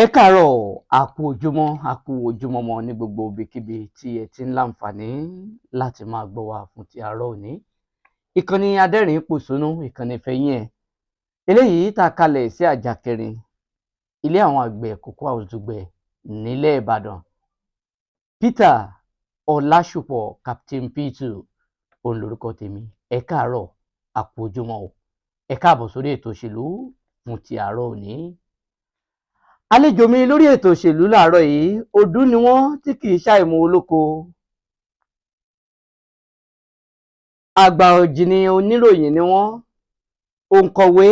Ẹ káàárọ̀, a kú ojúmọmọ ní gbogbo ibikíbi tí ẹ ti ń láǹfààní láti máa gbọ́ wa fún ti àárọ̀ òní. Ìkànnì adẹ́rìn-ín-pòṣónú, ìkànnì ìfẹ́yín ẹ̀. Eléyìí tá a kalẹ̀ sí àjà kẹrin, ilé àwọn àgbẹ̀ Cocoa House Dùgbẹ̀ nílẹ̀ Ìbàdàn. Peter Ọlásùpọ̀ Captain P2 òun lorúkọ tèmi. Ẹ káàárọ̀, a kú ojúmọ́ o. Ẹ káàbọ̀ sórí ètò òṣèlú fún ti àárọ̀ òní. Àlejò mi lórí ètò òṣèlú láàárọ̀ yìí, ọdún ni wọ́n tí kì í ṣàìmọ̀ olóko. Àgbà ọ̀jìnì oníròyìn ni wọ́n, òǹkọ̀wé,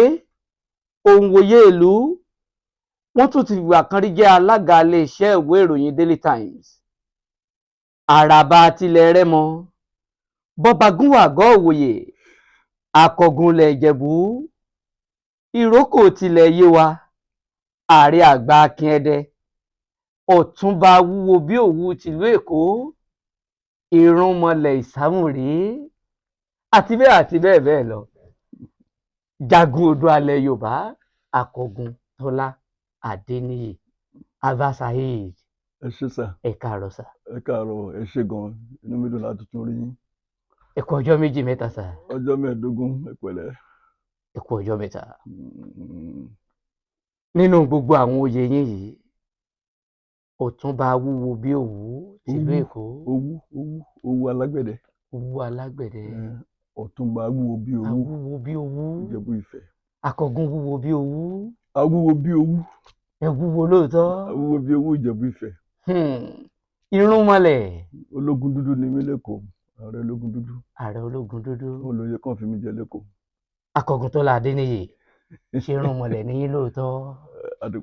òǹwòye ìlú. Wọ́n tún ti fìgbà kan rí jẹ́ alága iléeṣẹ́ ìwé ìròyìn Daily Times. Àràbà tilẹ̀ Rẹ́mọ, bọ́bagúnwà gọ́-òwòyè, akọgun ilẹ̀ Ìjẹ̀bú, ìrókò tilẹ̀ Yewa, ààrẹ àgbà Akíndé, ọ̀túnba wúwo bí òwú tìlú Èkó, ìrúnmọlẹ̀ Ìsámùrí, àti bẹ́ẹ̀ bẹ́ẹ̀ lọ. Jagun odò alẹ̀ Yorùbá, Akọgun Tọ́lá Adéníyì, Abba Saheed. Ẹ ṣé sà. Ẹ káàárọ̀ sà. Ẹ káàárọ̀, ẹ ṣé gan-an, inú mi dùn láti tún rí yín. Ẹ kú ọjọ́ méjì mẹ́ta sà. Ọjọ́ mẹ́ẹ̀ẹ́dógún, ẹ pẹ̀lẹ́. Ẹ kú ọjọ́ mẹ́ta. Nínú gbogbo àwọn oyè yín yìí, ọ̀túnba wúwo bí òwú tìlú Èkó. Owú alágbẹ̀dẹ. Owú alágbẹ̀dẹ. Ọ̀túnba wúwo bí owú. Awúwo bí owú. Ìjẹ̀bú Ifẹ̀. Akọgun wúwo bí owú. Awúwo bí owú. Ẹ wúwo lóòótọ́. Awúwo bí owú Ìjẹ̀bú Ifẹ̀. Irúnmọlẹ̀. Ológun dúdú ni mí lẹ́kọ̀ọ́, ààrẹ ológun dúdú. Ààrẹ ológun dúdú. Olóyè kan fi mí jẹ lẹ́kọ̀ọ́. Akọgun Tọ́lá Adéníyì, ṣé irúnmọlẹ̀ ní yín lóòótọ́?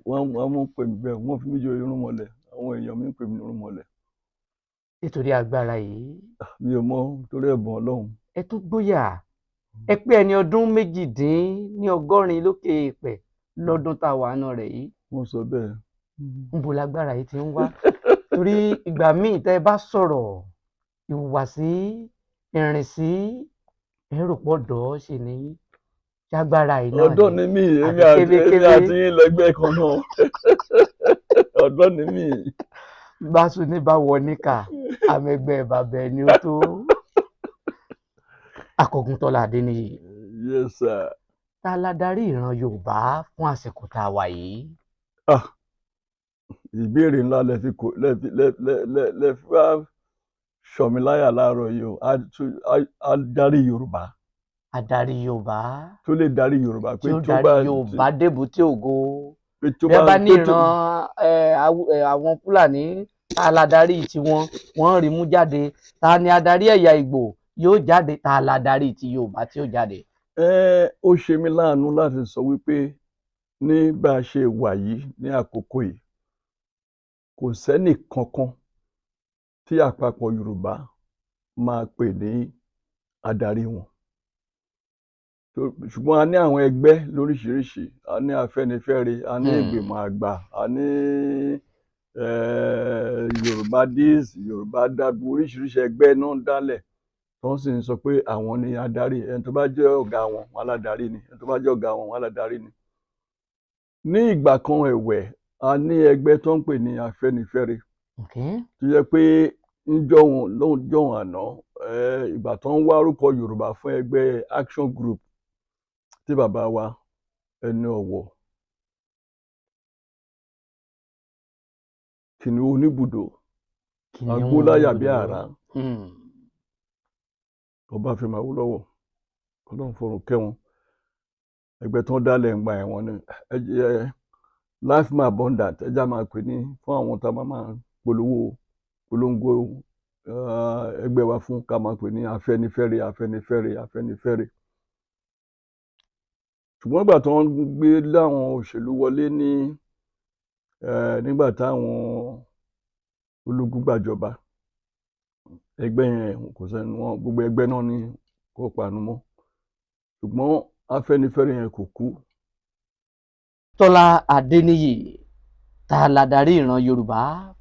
Wọ́n mọ̀ ń pè mí bẹ́ẹ̀, wọ́n fi mí jẹ irúnmọlẹ̀, àwọn èèyàn mi ń pè mí ní irúnmọlẹ̀. Nítorí agbára yìí. Mi ò mọ̀, torí ẹ̀bùn Ọlọ́run. Ẹ tún gbóyà, ẹ pé ẹni ọdún 180 lókè èèpẹ̀ lọ́dún tá a wà nù rẹ̀ yìí. Wọ́n sọ bẹ́ẹ̀. Níbo lágbára yìí ti ń wá? Torí ìgbà míì tẹ́ ẹ bá sọ̀rọ̀, ìhùwàsí, ìrìnsí, ẹ̀rù pọ̀ dọ̀ ṣì ní jágbára yìí náà. Ọ̀dọ́ ni mí, èmi àti yín lẹ́gbẹ́ kan náà. Ọ̀dọ́ ni mí. Báṣu ní bá wọ níkà, àmẹ́gbẹ́ bàbá ẹni ó tó. Akọgun Tọ́lá Adéníyì. Yes sir. Ta la darí ìran Yorùbá fún àsìkò tá a wà yìí? Ìbéèrè ńlá lẹ fi wá ṣọ̀mí láyà láàárọ̀ yìí o. Adarí Yorùbá. Adarí Yorùbá. Tó lè darí Yorùbá. Tí ó darí Yorùbá débùté ògo. Bẹ́ẹ̀ bá ní ìran àwọn Fúlàní, ta la darí tiwọn, wọ́n rí mú jáde. Ta ni adarí ẹ̀yà Ìgbò yóò jáde? Ta la darí ti Yorùbá tí ó jáde? Ó ṣe mí láàánú láti sọ wípé ní bá a ṣe wà yìí ní àkókò yìí, kò sẹ́nì kankan tí àpapọ̀ Yorùbá máa pè ní adarí wọn. Ṣùgbọ́n a ní àwọn ẹgbẹ́ lóríṣiríṣi, a ní Afẹ́nifẹ́re, a ní ìgbìmọ̀ àgbà, a ní Yorùbá dis, Yorùbá dàbò, oríṣiríṣi ẹgbẹ́ náà ń dálẹ̀ tó sì ń sọ pé àwọn ni adarí. Ẹni tó bá jẹ́ ọ̀gá wọn, wọn aládarí ni. Ẹni tó bá jẹ́ ọ̀gá wọn, wọn aládarí ni. Ní ìgbà kan ẹ̀wẹ̀, a ní ẹgbẹ́ tó ń pè ní Afẹ́nifẹ́re. Tó jẹ́ pé lóhùn àná, ìgbà tó ń wá orúkọ Yorùbá fún ẹgbẹ́ Action Group tí bàbá wa ẹni ọ̀wọ̀ Kìnìún Oníbùdó, agbóláyà bí àrá, Ọbáfẹ́mi Awólọ́wọ̀, Ọlọ́run fọ̀run kẹ́ wọn. Ẹgbẹ́ tó ń dálẹ̀ ń gba ẹ̀wọ̀n ni life more abundant ẹja máa pè ní fún àwọn tá a máa polongo ẹgbẹ́ wa fún, ká máa pè ní Afẹ́nifẹ́re. Ṣùgbọ́n nígbà tó ń gbé láwọn òṣèlú wọlé nígbà táwọn ológun gbàjọba, ẹgbẹ́ yẹn kò sẹ́ni wọn, gbogbo ẹgbẹ́ náà ní kó panu mọ́. Ṣùgbọ́n Afẹ́nifẹ́re yẹn kò kú. Tọ́lá Adéníyì, ta la darí ìran Yorùbá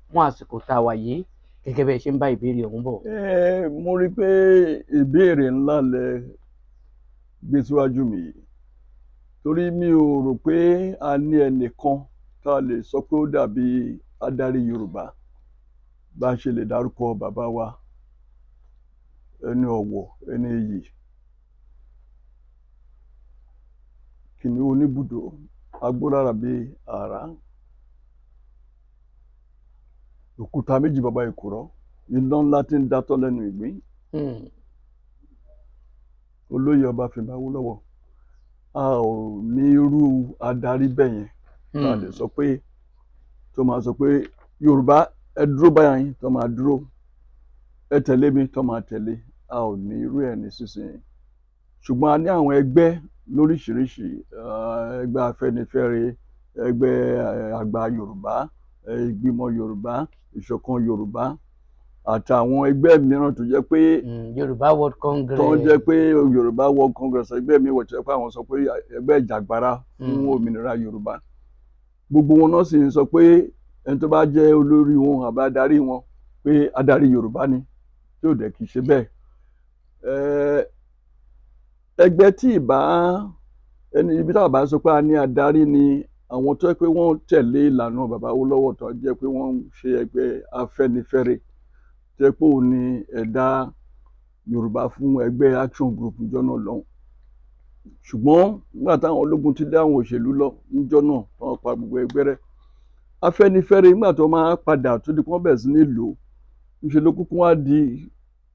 fún àsìkò tá a wà yìí, gẹ́gẹ́ bẹ́ẹ̀ ṣe ń bá ìbéèrè ọ̀hún bọ̀? Mo rí i pé ìbéèrè ńlá lẹ gbé síwájú mi yìí, torí mi ò rò pé a ní ẹnìkan tá a lè sọ pé ó dàbí adarí Yorùbá bá a ṣe lè dárúkọ bàbá wa ẹni ọ̀wọ̀ ẹni iyì kìnìún oníbùdó agbólára bíi àrá òkúta méjì bàbá ìkùrọ́ iná ńlá tí ń dátọ́ lẹ́nu ìgbín olóyè Ọbáfẹ́mi Awólọ́wọ̀ a ò ní irú adarí bẹ́ẹ̀ yẹn tá a lè sọ pé tó máa sọ pé Yorùbá ẹ dúró báyìí tó máa dúró ẹ tẹ̀lé mi tó máa tẹ̀lé a ò ní irú ẹ̀ ní sísìn ṣùgbọ́n a ní àwọn ẹgbẹ́ lóríṣiríṣi ẹgbẹ́ Afẹ́nifẹ́re ẹgbẹ́ àgbà Yorùbá ìgbìmọ̀ Yorùbá ìṣọ̀kan Yorùbá àtàwọn ẹgbẹ́ mìíràn tó jẹ́ pé Yorùbá World Congress tó jẹ́ pé Yorùbá World Congress ẹgbẹ́ mi wọ̀ tó jẹ́ pé àwọn sọ pé ẹgbẹ́ ìjàgbara fún òmìnira Yorùbá gbogbo wọn náà sì ń sọ pé ẹni tó bá jẹ́ olórí wọn àbí adarí wọn pé adarí Yorùbá ni tí ò dẹ̀ kì í ṣe bẹ́ẹ̀ ẹgbẹ́ tí ìbá ẹni ibi táwọn bá sọ pé a ní adarí ni àwọn tó jẹ́ pé wọ́n tẹ̀lé ìlànà bàbá Awólọ́wọ̀ tó jẹ́ pé wọ́n ń ṣe ẹgbẹ́ Afẹ́nifẹ́re tó jẹ́ pé òun ni ẹ̀dá Yorùbá fún ẹgbẹ́ Action Group níjọ́ náà lọ́hùn ṣùgbọ́n nígbà táwọn ológun ti dá àwọn òṣèlú lọ níjọ́ náà wọ́n pa gbogbo ẹgbẹ́ rẹ̀ Afẹ́nifẹ́re nígbà tó máa padà tó di kán bẹ̀rẹ̀ sí ní lò òṣèlú kúkú wá di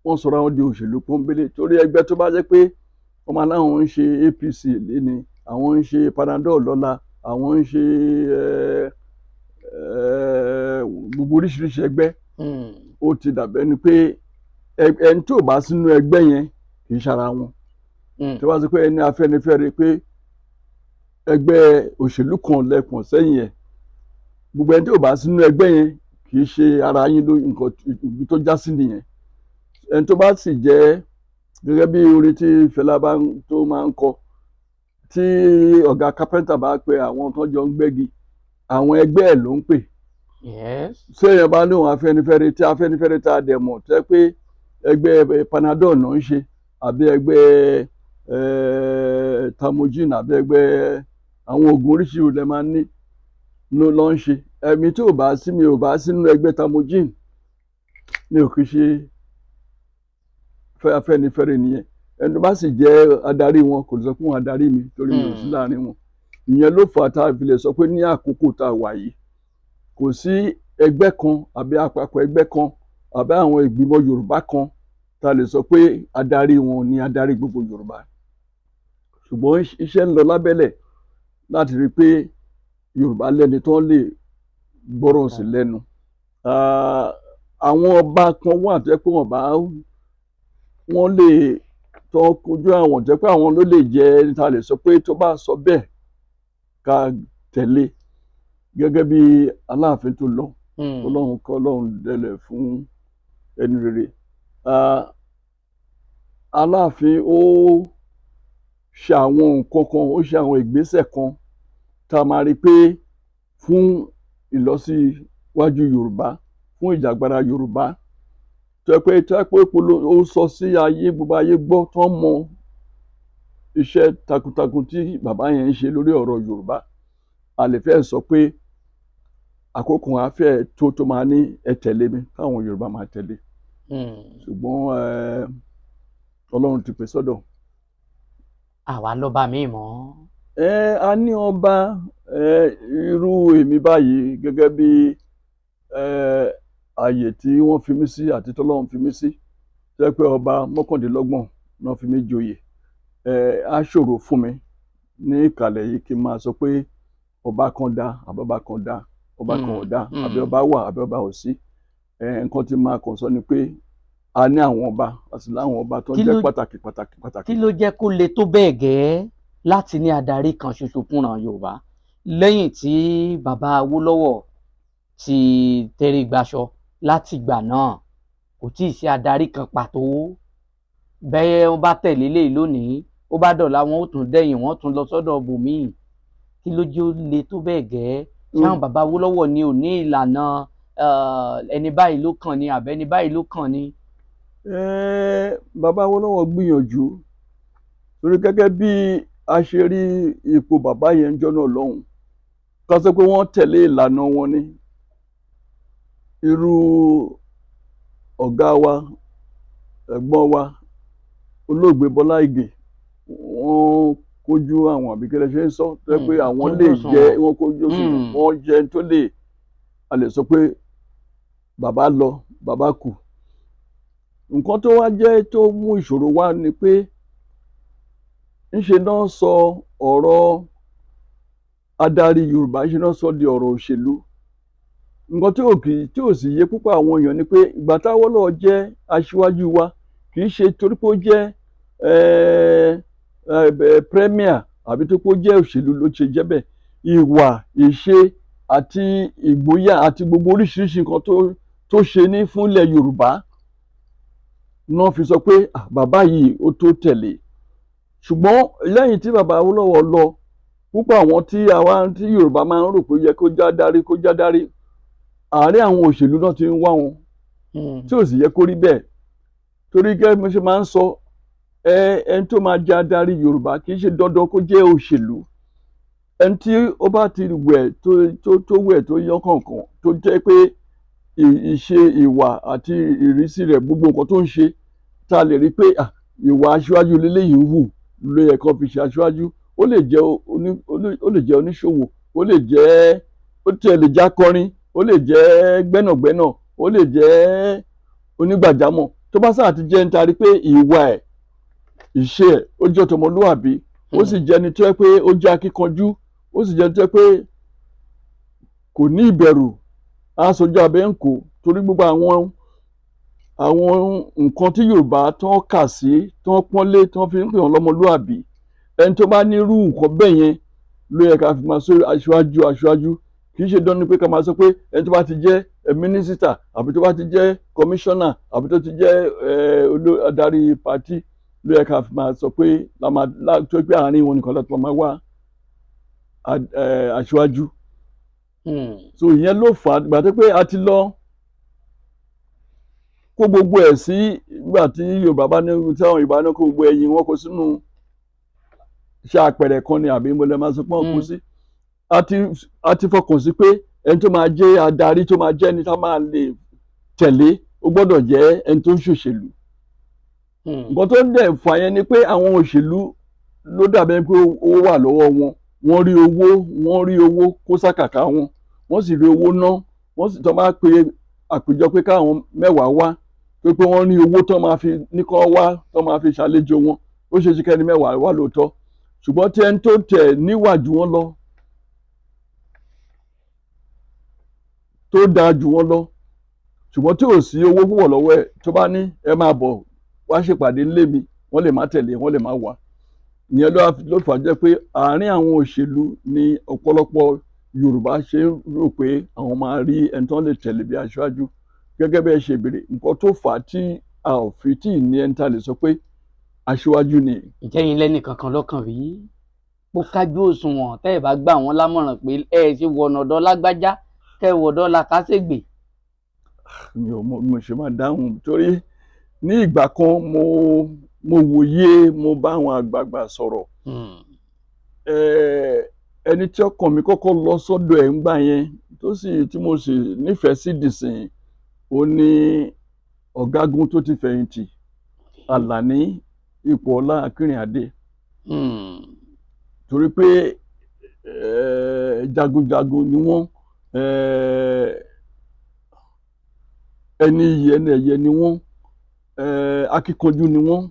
wọ́n sọra wọn di òṣèlú pọ́nbélé torí ẹgbẹ́ tó bá jẹ́ pé ọmọ aláwọn ń ṣe APC léni àwọn ń ṣe Panadol lọ́la àwọn ń ṣe gbogbo oríṣiríṣi ẹgbẹ́ ó ti dàbẹ́ ni pé ẹni tí ò bá sínú ẹgbẹ́ yẹn kì í ṣara wọn tí wọ́n bá sọ pé ẹni Afẹ́nifẹ́re pé ẹgbẹ́ òṣèlú kan lẹ́kùn sẹ́yìn ẹ̀ gbogbo ẹni tí ò bá sínú ẹgbẹ́ yẹn kì í ṣe ara yín ló nǹkan ibi tó já sí nìyẹn ẹni tó bá sì jẹ́ gẹ́gẹ́ bí orin tí Fẹlá tó máa ń kọ tí ọ̀gá kápẹ́ńtà bá pe àwọn tó jọ ń gbẹ́gi àwọn ẹgbẹ́ ẹ̀ ló ń pè sẹ́yìn bá ní òun Afẹ́nifẹ́re tí Afẹ́nifẹ́re tá a dẹ̀ mọ̀ tẹ́ pé ẹgbẹ́ Panadol náà ń ṣe àbí ẹgbẹ́ Tamojin àbí ẹgbẹ́ àwọn oògùn oríṣiríṣi lè máa ní ló ń ṣe ẹ̀mí tí ò bá sí mi ò bá sínú ẹgbẹ́ Tamojin mi ò kì í ṣe Afẹ́nifẹ́re nìyẹn ẹni tó bá sì jẹ́ adarí wọn kò lè sọ pé wọn adarí mi torí mi ò sí láàrin wọn ìyẹn ló fà tá a fi lè sọ pé ní àkókò tá a wà yìí kò sí ẹgbẹ́ kan àbí àpapọ̀ ẹgbẹ́ kan àbí àwọn ìgbìmọ̀ Yorùbá kan tá a lè sọ pé adarí wọn ni adarí gbogbo Yorùbá ṣùgbọ́n iṣẹ́ ń lọ lábẹ́lẹ̀ láti rí i pé Yorùbá lẹ́ni tó lè gbọ́rọ̀ sí lẹ́nu àwọn ọba kan wà tó jẹ́ pé wọ́n lè tó kojú àwọn jẹ́ pé àwọn ló lè jẹ́ ẹni tá a lè sọ pé tó bá sọ bẹ́ẹ̀ ká tẹ̀lé gẹ́gẹ́ bí Aláàfin tó lọ Ọlọ́run dẹlẹ̀ fún ẹni rere Aláàfin ó ṣe àwọn nǹkan kan ó ṣe àwọn ìgbésẹ̀ kan tá a máa rí pé fún ìlọsíwájú Yorùbá fún ìjàgbara Yorùbá tó yẹ pé ó sọ sí ayé gbogbo ayé gbọ́ tó ń mọ iṣẹ́ takuntakun tí bàbá yẹn ń ṣe lórí ọ̀rọ̀ Yorùbá a lè fẹ́ sọ pé àkókò afẹ́ tó máa ní ẹ tẹ̀lé mi káwọn Yorùbá máa tẹ̀lé ṣùgbọ́n Ọlọ́run ti pè sọ́dọ̀. àwa lọ́ba mi mọ́. A ní ọba irú èmi báyìí gẹ́gẹ́ bí ààyè tí wọ́n fi mí sí àti tọ́lọ́run fi mí sí jẹ́ pé ọba mọ́kàndínlọ́gbọ̀n náà fi mí joyè á ṣòro fún mi ní ìkàlẹ̀ yìí kí n máa sọ pé ọba kan dá àbí ọba kan dá ọba kan ò dá àbí ọba wà àbí ọba ò sí nǹkan tí máa kàn sọ ni pé a ní àwọn ọba a sì láwọn ọba tó ń jẹ́ pàtàkì. kí ló jẹ́ kó le tó bẹ́ẹ̀ gẹ́ láti ní adarí kan ṣoṣo fúnra Yorùbá lẹ́yìn tí bàbá Awólọ́wọ̀ ti tẹrí gbaṣọ láti ìgbà náà kò tí ì sí adarí kan pàtó bẹ́ẹ̀ wọ́n bá tẹ̀lé léyìí lónìí ó bá dọ̀la wọn ó tún dẹ̀yìn wọn ó tún lọ sọ́dọ̀ bòmíì kí ló jẹ́ ó le tó bẹ́ẹ̀ gẹ́ sáwọn bàbá Awólọ́wọ̀ ni ò ní ìlànà ẹni báyìí ló kàn ní àbẹ́ni báyìí ló kàn ní. Bàbá Awólọ́wọ̀ gbìyànjú torí gẹ́gẹ́ bí a ṣe rí ipò bàbá yẹn jọ́nà lọ́hùn ká sọ pé wọ́n tẹ̀lé ìlànà wọn ni. Irú ọ̀gá wa, ẹ̀gbọ́n wa, olóògbé Bọ́lá Ìgè, wọ́n kójú àwọn àbíkẹ́lẹ́ ṣe ń sọ tó yẹ pé àwọn lè jẹ́ wọ́n kójú òṣùwọ̀n, wọ́n jẹ́ tó lè a lè sọ pé bàbá lọ bàbá kù. Nǹkan tó wá jẹ́ tó mú ìṣòro wá ni pé ńṣe náà sọ ọ̀rọ̀ adarí Yorùbá, ńṣe náà sọ di ọ̀rọ̀ òṣèlú. Nǹkan tí ò sì yé púpọ̀ àwọn èèyàn ni pé ìgbà t'Awólọ́wọ̀ jẹ́ aṣíwájú wa kì í ṣe torí pé ó jẹ́ premier àbí tó pé ó jẹ́ òṣèlú ló ṣe jẹ́ bẹ́ẹ̀. Ìwà, ìṣe àti ìgboyà àti gbogbo oríṣiríṣi nǹkan tó ṣe ní fúnlẹ̀ Yorùbá náà fi sọ pé bàbá yìí ó tó tẹ̀lé. Ṣùgbọ́n lẹ́yìn tí bàbá Awólọ́wọ̀ lọ, púpọ̀ àwọn tí Yorùbá máa ń rò pé yẹ kó já dárí, àárín àwọn òṣèlú náà ti ń wá wọn, tí ò sì yẹ kó rí bẹ́ẹ̀. Torí gẹ́gẹ́ bí mo ṣe máa ń sọ, ẹni tó máa jẹ́ adarí Yorùbá kì í ṣe dandan kó jẹ́ òṣèlú. Ẹni tí ó bá ti wẹ̀ tó wẹ̀ tó yán kànkàn, tó jẹ́ pé ìṣe, ìwà àti ìrísí rẹ̀, gbogbo nǹkan tó ń ṣe, tá a lè rí pé ìwà aṣíwájú leléyìí ń hù, ló yẹ kó fi ṣe aṣíwájú. Ó lè jẹ́ oníṣòwò, ó lè jẹ́ akọrin, ó lè jẹ́ gbẹ́nàgbẹ́nà, ó lè jẹ́ onígbàjámọ̀. Tó bá sáà ti jẹ́ ń tarí pé ìwà ẹ̀, ìṣe ẹ̀ ó jẹ́ tọmọlúwàbí, ó sì jẹ́ ẹni tó yẹ pé ó jẹ́ akíkanjú, ó sì jẹ́ ẹni tó yẹ pé kò ní ìbẹ̀rù, aṣojú abẹ́ ń kó. Torí gbogbo àwọn nǹkan tí Yorùbá tán kà sí, tán pọ́nlé, tán fi ń pè wọ́n lọ́mọlúwàbí, ẹni tó bá ní irú nǹkan bẹ́ẹ̀ yẹn ló yẹ ká fi máa sọ aṣíwájú. Kì í ṣe dandan pé ká máa sọ pé ẹni tó bá ti jẹ́ mínísítà àbí tó bá ti jẹ́ kọmíṣánná àbí tó ti jẹ́ adarí pátì ló yẹ ká fi máa sọ pé tó pé àárín wọn nìkan láti máa wá aṣíwájú. So ìyẹn ló fà á, gbà tó pé a ti lọ kó gbogbo ẹ̀ sí, nígbà tí Yorùbá bá ní, tí àwọn Yorùbá ní kó gbogbo ẹyin wọn kó sínú ṣe àpẹẹrẹ kan ni àbí mo lè máa sọ pé wọ́n kó sí. A ti fọkàn sí pé ẹni tó máa jẹ́ adarí, tó máa jẹ́ ẹni tá máa lè tẹ̀lé, ó gbọ́dọ̀ jẹ́ ẹni tó ń ṣòṣèlú. Nǹkan tó ń dẹ̀ fà yẹn ni pé àwọn òṣèlú ló dàbẹ̀ pé owó wà lọ́wọ́ wọn, wọ́n rí owó kó sákàkà wọn, wọ́n sì rí owó ná, wọ́n sì tán bá pe àpèjọ pé káwọn 10 wá, pé wọ́n ní owó tán máa fi ní kán wá, tán máa fi ṣàlejò wọn, ó ṣe é ṣe kẹ́ni 10 wá lóòótọ́. Ṣùgbọ́n tí ẹni tó tẹ̀ níwà jù wọ́n lọ, tó dáa jù wọ́n lọ, ṣùgbọ́n tí ò sí owó púpọ̀ lọ́wọ́ ẹ̀, tó bá ní ẹ máa bọ̀ wá ṣèpàdé nílé mi, wọ́n lè má tẹ̀lé, wọ́n lè má wá. Ìyẹn ló fà jẹ́ pé àárín àwọn òṣèlú ni ọ̀pọ̀lọpọ̀ Yorùbá ṣe ń rò pé àwọn máa rí ẹni tó lè tẹ̀lé bí aṣáájú. Gẹ́gẹ́ bí ẹ ṣe béèrè, nǹkan tó fà á tí a ò fi tí ì ní ẹni tá lè sọ pé aṣíwájú ni. Ìjẹ́yìn lẹ́nì kankan lọ́kàn rí bó kájú òṣùwọ̀n tẹ́ ẹ̀ bá gbà wọ́n lámọ̀ràn pé ẹ ṣe wọ̀nà ọ̀dọ́ lágbájá kẹ́ wọ̀dọ́ làkàṣègbè? Mi ò mọ bí mo ṣe máa dáhùn, torí ní ìgbà kan mo wòye, mo bá àwọn àgbààgbà sọ̀rọ̀. Ẹni tí ọkàn mi kọ́kọ́ lọ sọ́dọ̀ ẹ̀ ńgbà yẹn tí mo sì nífẹ̀ẹ́ sí dìsìn, ó ní ọ̀gágun tó ti fẹ̀yìntì, Àlàní Ipòọlá Akinrinade. Torí pé jagunjagun ni wọ́n, ẹni iyì ẹni ẹ̀yẹ ni wọ́n, akíkanjú ni wọ́n.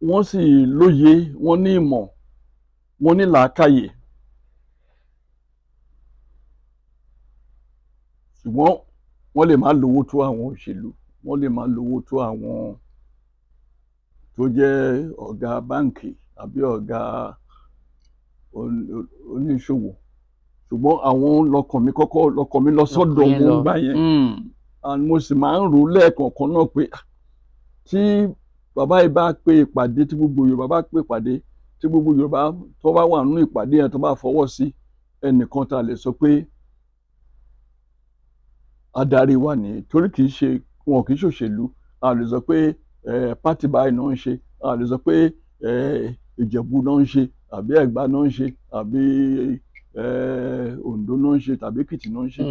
Wọ́n sì lóye, wọ́n ní ìmọ̀, wọ́n ní làákàyè. Ṣùgbọ́n wọ́n lè má lówó tó àwọn òṣèlú, wọ́n lè má lówó tó àwọn tó jẹ́ ọ̀gá báǹkì àbí ọ̀gá oníṣòwò. Ṣùgbọ́n àwọn lọkàn mi lọ sọ́dọ̀ wọn gbà yẹn. And mo sì máa ń rò lẹ́ẹ̀kọ̀ọ̀kan náà pé tí bàbá yìí bá pe ìpàdé, tí gbogbo Yorùbá bá pe ìpàdé, tí gbogbo Yorùbá tó bá wà nínú ìpàdé yẹn tó bá fọwọ́ sí ẹnìkan tá lè sọ pé adarí wa nìyí. Torí wọn kì í ṣòṣèlú. A lè sọ pé pátì báyìí náà ń ṣe, a lè sọ pé Ìjẹ̀bú náà ń ṣe, àbí Ẹ̀gbá náà ń ṣe àbí Oǹdó náà ń ṣe tàbí Èkìtì náà ń ṣe.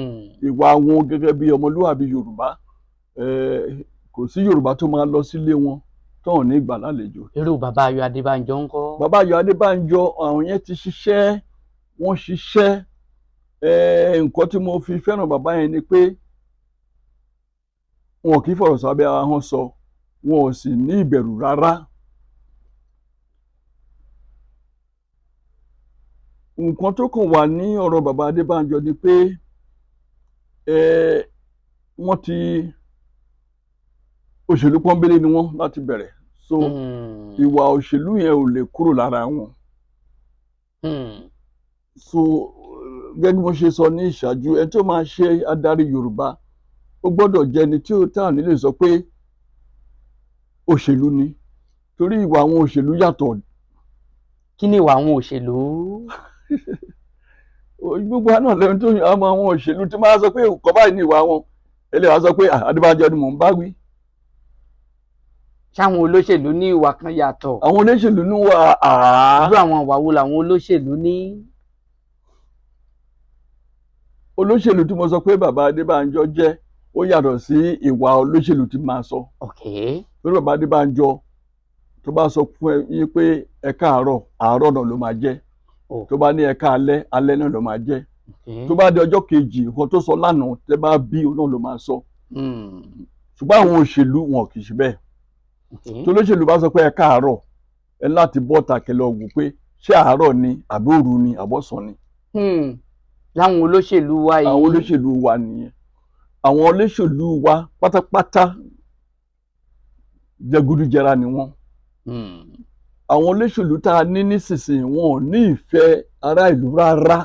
Ìwà wọn gẹ́gẹ́ bí ọmọlúwàbí Yorùbá, kò sí Yorùbá tó máa lọ sílé wọn tó ò ní ìgbà lálejò. Irú bàbá Ayọ̀ Adébánjọ ńkọ́? Bàbá Ayọ̀ Adébánjọ àwọn yẹn ti ṣiṣẹ́, wọ́n ṣiṣẹ́. Nǹkan tí mo fi fẹ́ràn bàbá yẹn ni pé wọn kì í fọ̀rọ̀ sábẹ́ ahọ́n sọ, wọn ò sì ní ìbẹ̀rù rárá. Nǹkan tó kàn wà ní ọ̀rọ̀ bàbá Adébánjọ ni pé wọ́n ti òṣèlú pọ́nbélé ni wọ́n láti bẹ̀rẹ̀, so ìwà òṣèlú yẹn ò lè kúrò lára wọn. So gẹ́gẹ́ bí mo ṣe sọ ní ìṣáájú, ẹni tó máa ṣe adarí Yorùbá ó gbọ́dọ̀ jẹ́ ẹni tí ó tà nílé sọ pé òṣèlú ni, torí ìwà àwọn òṣèlú yàtọ̀. Kí ni ìwà àwọn òṣèlú? Gbogbo àná lẹ́nu tó yàn àwọn òṣèlú tí máa sọ pé nǹkan báyìí ní ìwà wọn, eléyà sọ pé Adébánjọ ni mò ń bá wí. Ṣáwọn olóṣèlú ní ìwà kan yàtọ̀? Àwọn olóṣèlú ní wà irú àwọn ìwà wo làwọn olóṣèlú ní? Olóṣèlú tí mo sọ pé bàbá Adébánjọ jẹ́ ó yàtọ̀ sí ìwà olóṣèlú tí máa sọ. Lórí bàbá Adébánjọ tó bá sọ fún yín pé ẹ káàárọ̀, àárọ̀ náà ló máa jẹ́. Tó bá ní ẹ káalẹ́, alẹ́ náà ló máa jẹ́. Tó bá di ọjọ́ kejì, nǹkan tó sọ lánàá tẹ́ bá bí náà ló máa sọ. Ṣùgbọ́n àwọn òṣèlú wọn kì í ṣe bẹ́ẹ̀. Tó olóṣèlú bá sọ pé ẹ káàárọ̀, ẹ láti bọ́ tàkẹ́ lọ wò pé ṣé àárọ̀ ni àbí òru ni àbọ̀sán ni. Láwọn olóṣèlú wa yìí. Àwọn olóṣèlú wa nìyẹn. Àwọn olóṣèlú wa pátápátá jẹgúdújẹrá ni wọ́n. Àwọn olóṣèlú tá a ní nísinsìnyí wọn ò ní ìfẹ́ ará ìlú rárá.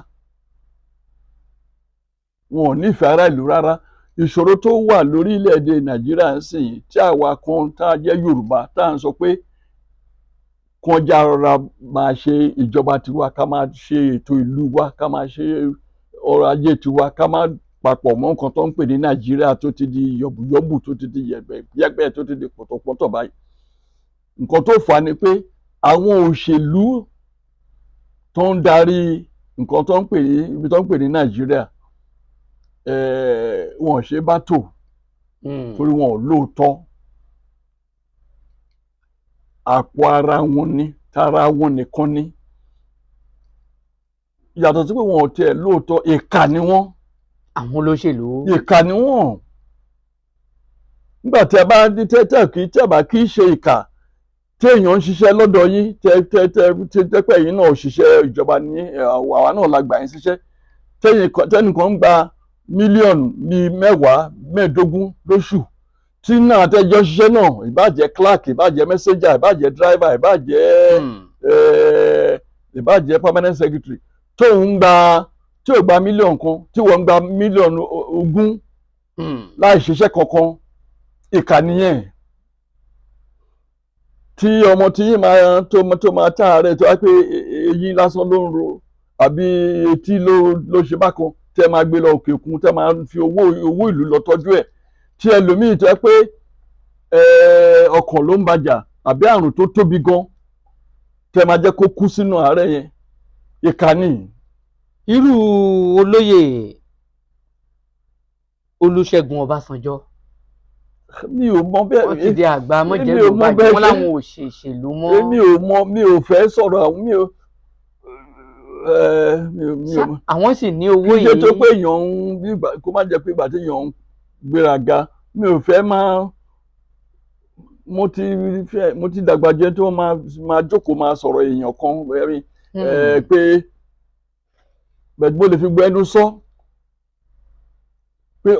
Wọn ò ní ìfẹ́ ará ìlú rárá. Ìṣòro tó wà lórílẹ̀‐èdè Nàìjíríà ń sìn yìí tí àwa kan tá a jẹ́ Yorùbá tá à ń sọ pé kàn já rọra máa ṣe ìjọba tiwa, ká máa ṣe ètò ìlú wa, ká máa ṣe ọrọ̀ ajé tiwa, ká máa papọ̀ mọ́ nǹkan tó ń pè ní Nàìjíríà tó ti di yọ̀bùyọ̀bù, tó ti di yẹ̀gbẹ́, tó ti di pọ̀tọ̀pọ̀tọ̀ báyìí. Nǹkan tó fà á ni pé àwọn òṣèlú tó ń darí nǹkan tó ń pè ní ibi tó ń pè ní Nàìjíríà wọn ò ṣe bá tò torí wọn ò lóòótọ́. Àpò ara wọn ni, tara wọn nìkan ni. Yàtọ̀ sí pé wọn ò tiẹ̀ lóòótọ́, ìkà ni wọ́n. Àwọn olóṣèlú. Ìkà ni wọ́n. Nígbà tí a bá ní tẹ́ bá kí í ṣe ìkà, tí èèyàn ń ṣiṣẹ́ lọ́dọ̀ yín, tẹ́pẹ́ yín náà òṣìṣẹ́ ìjọba ní àwa náà la gbà yín síṣẹ́, tẹ́nìkan ń gba mílíọ̀nù bíi 10, 15 lóṣù, tí náà àtẹ́jọ́ ṣiṣẹ́ náà ìbájẹ́ clerk, ìbájẹ́ messenger, ìbájẹ́ driver, ìbájẹ́ permanent secretary, tí ò gba mílíọ̀nù kan, tí wọ́n ń gba mílíọ̀nù 20 láì ṣiṣẹ́ kankan, ìkà nìyẹn. Tí ọmọ tí yín tó máa táàárẹ̀ tó wá pé eyín lásán ló ń ro àbí etí ló ṣe bákan, tẹ́ máa gbé lọ òkè òkun, tẹ́ máa fi owó ìlú lọ tọ́jú ẹ̀, tí ẹlòmíì tó yẹ pé ọkàn ló ń bàjà àbí àrùn tó tóbi gan, tẹ́ máa jẹ́ kó kú sínú àárẹ̀ yẹn, ìkà ni. Irú olóyè Olúṣẹ́gun Ọbásanjọ́, mi ò mọ bẹ́ẹ̀. wọ́n ti di àgbà mọ́jẹ́lú bàjẹ́, wọ́n láwọn òṣèlú mọ́. mi ò fẹ́ sọ̀rọ̀ àwọn àwọn sì ní owó yìí. kí ṣe tó pé èèyàn ń kó má jẹ́ pé ìgbà tí èèyàn ń gbéraga, mi ò fẹ́ máa mo ti dàgbà jẹ́ tí wọ́n máa jókòó máa sọ̀rọ̀ èèyàn kan pé bẹ́ẹ̀ mo lè fi gbọ́ ẹnu sọ pé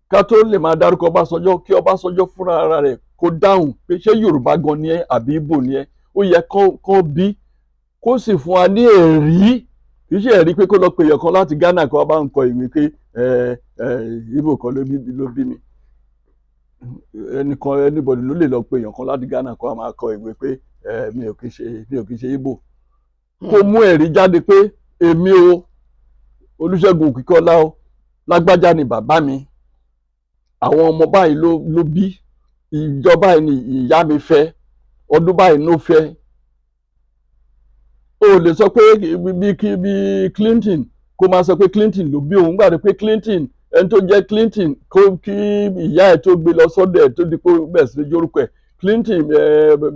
ká tó lè máa dárúkọ Ọbásanjọ́, kí Ọbásanjọ́ fúnra ara rẹ̀ kó dáhùn pé ṣé Yorùbá gan ni ẹ́ àbí Ìgbò ni ẹ́, ó yẹ kó bí kó sì fún wa ní ẹ̀rí, kì í ṣe ẹ̀rí pé kó lọ pe èèyàn kan láti Ghana kó bá ń kọ ìwé pé Ìgbò kan ló bí mi. Anybody ló lè lọ pe èèyàn kan láti Ghana kó máa kọ ìwé pé mi ò kì í ṣe Ìgbò. Kó mú ẹ̀rí jáde pé èmi o Olúṣẹ́gun Òkìkíọlá o lágbájá ni bàbá mi, àwọn ọmọ báyìí ló bí, ìjọba yìí ni ìyá mi fẹ́, ọdún báyìí ló fẹ́. o lè sọ pé bí Clinton kó máa sọ pé Clinton ló bí òun gbàdé pé Clinton ẹni tó jẹ́ Clinton kí ìyá ẹ̀ tó gbé lọ sọ́dọ̀ ẹ̀ tó di pé bẹ́ẹ̀ sí jórúkọ ẹ̀ Clinton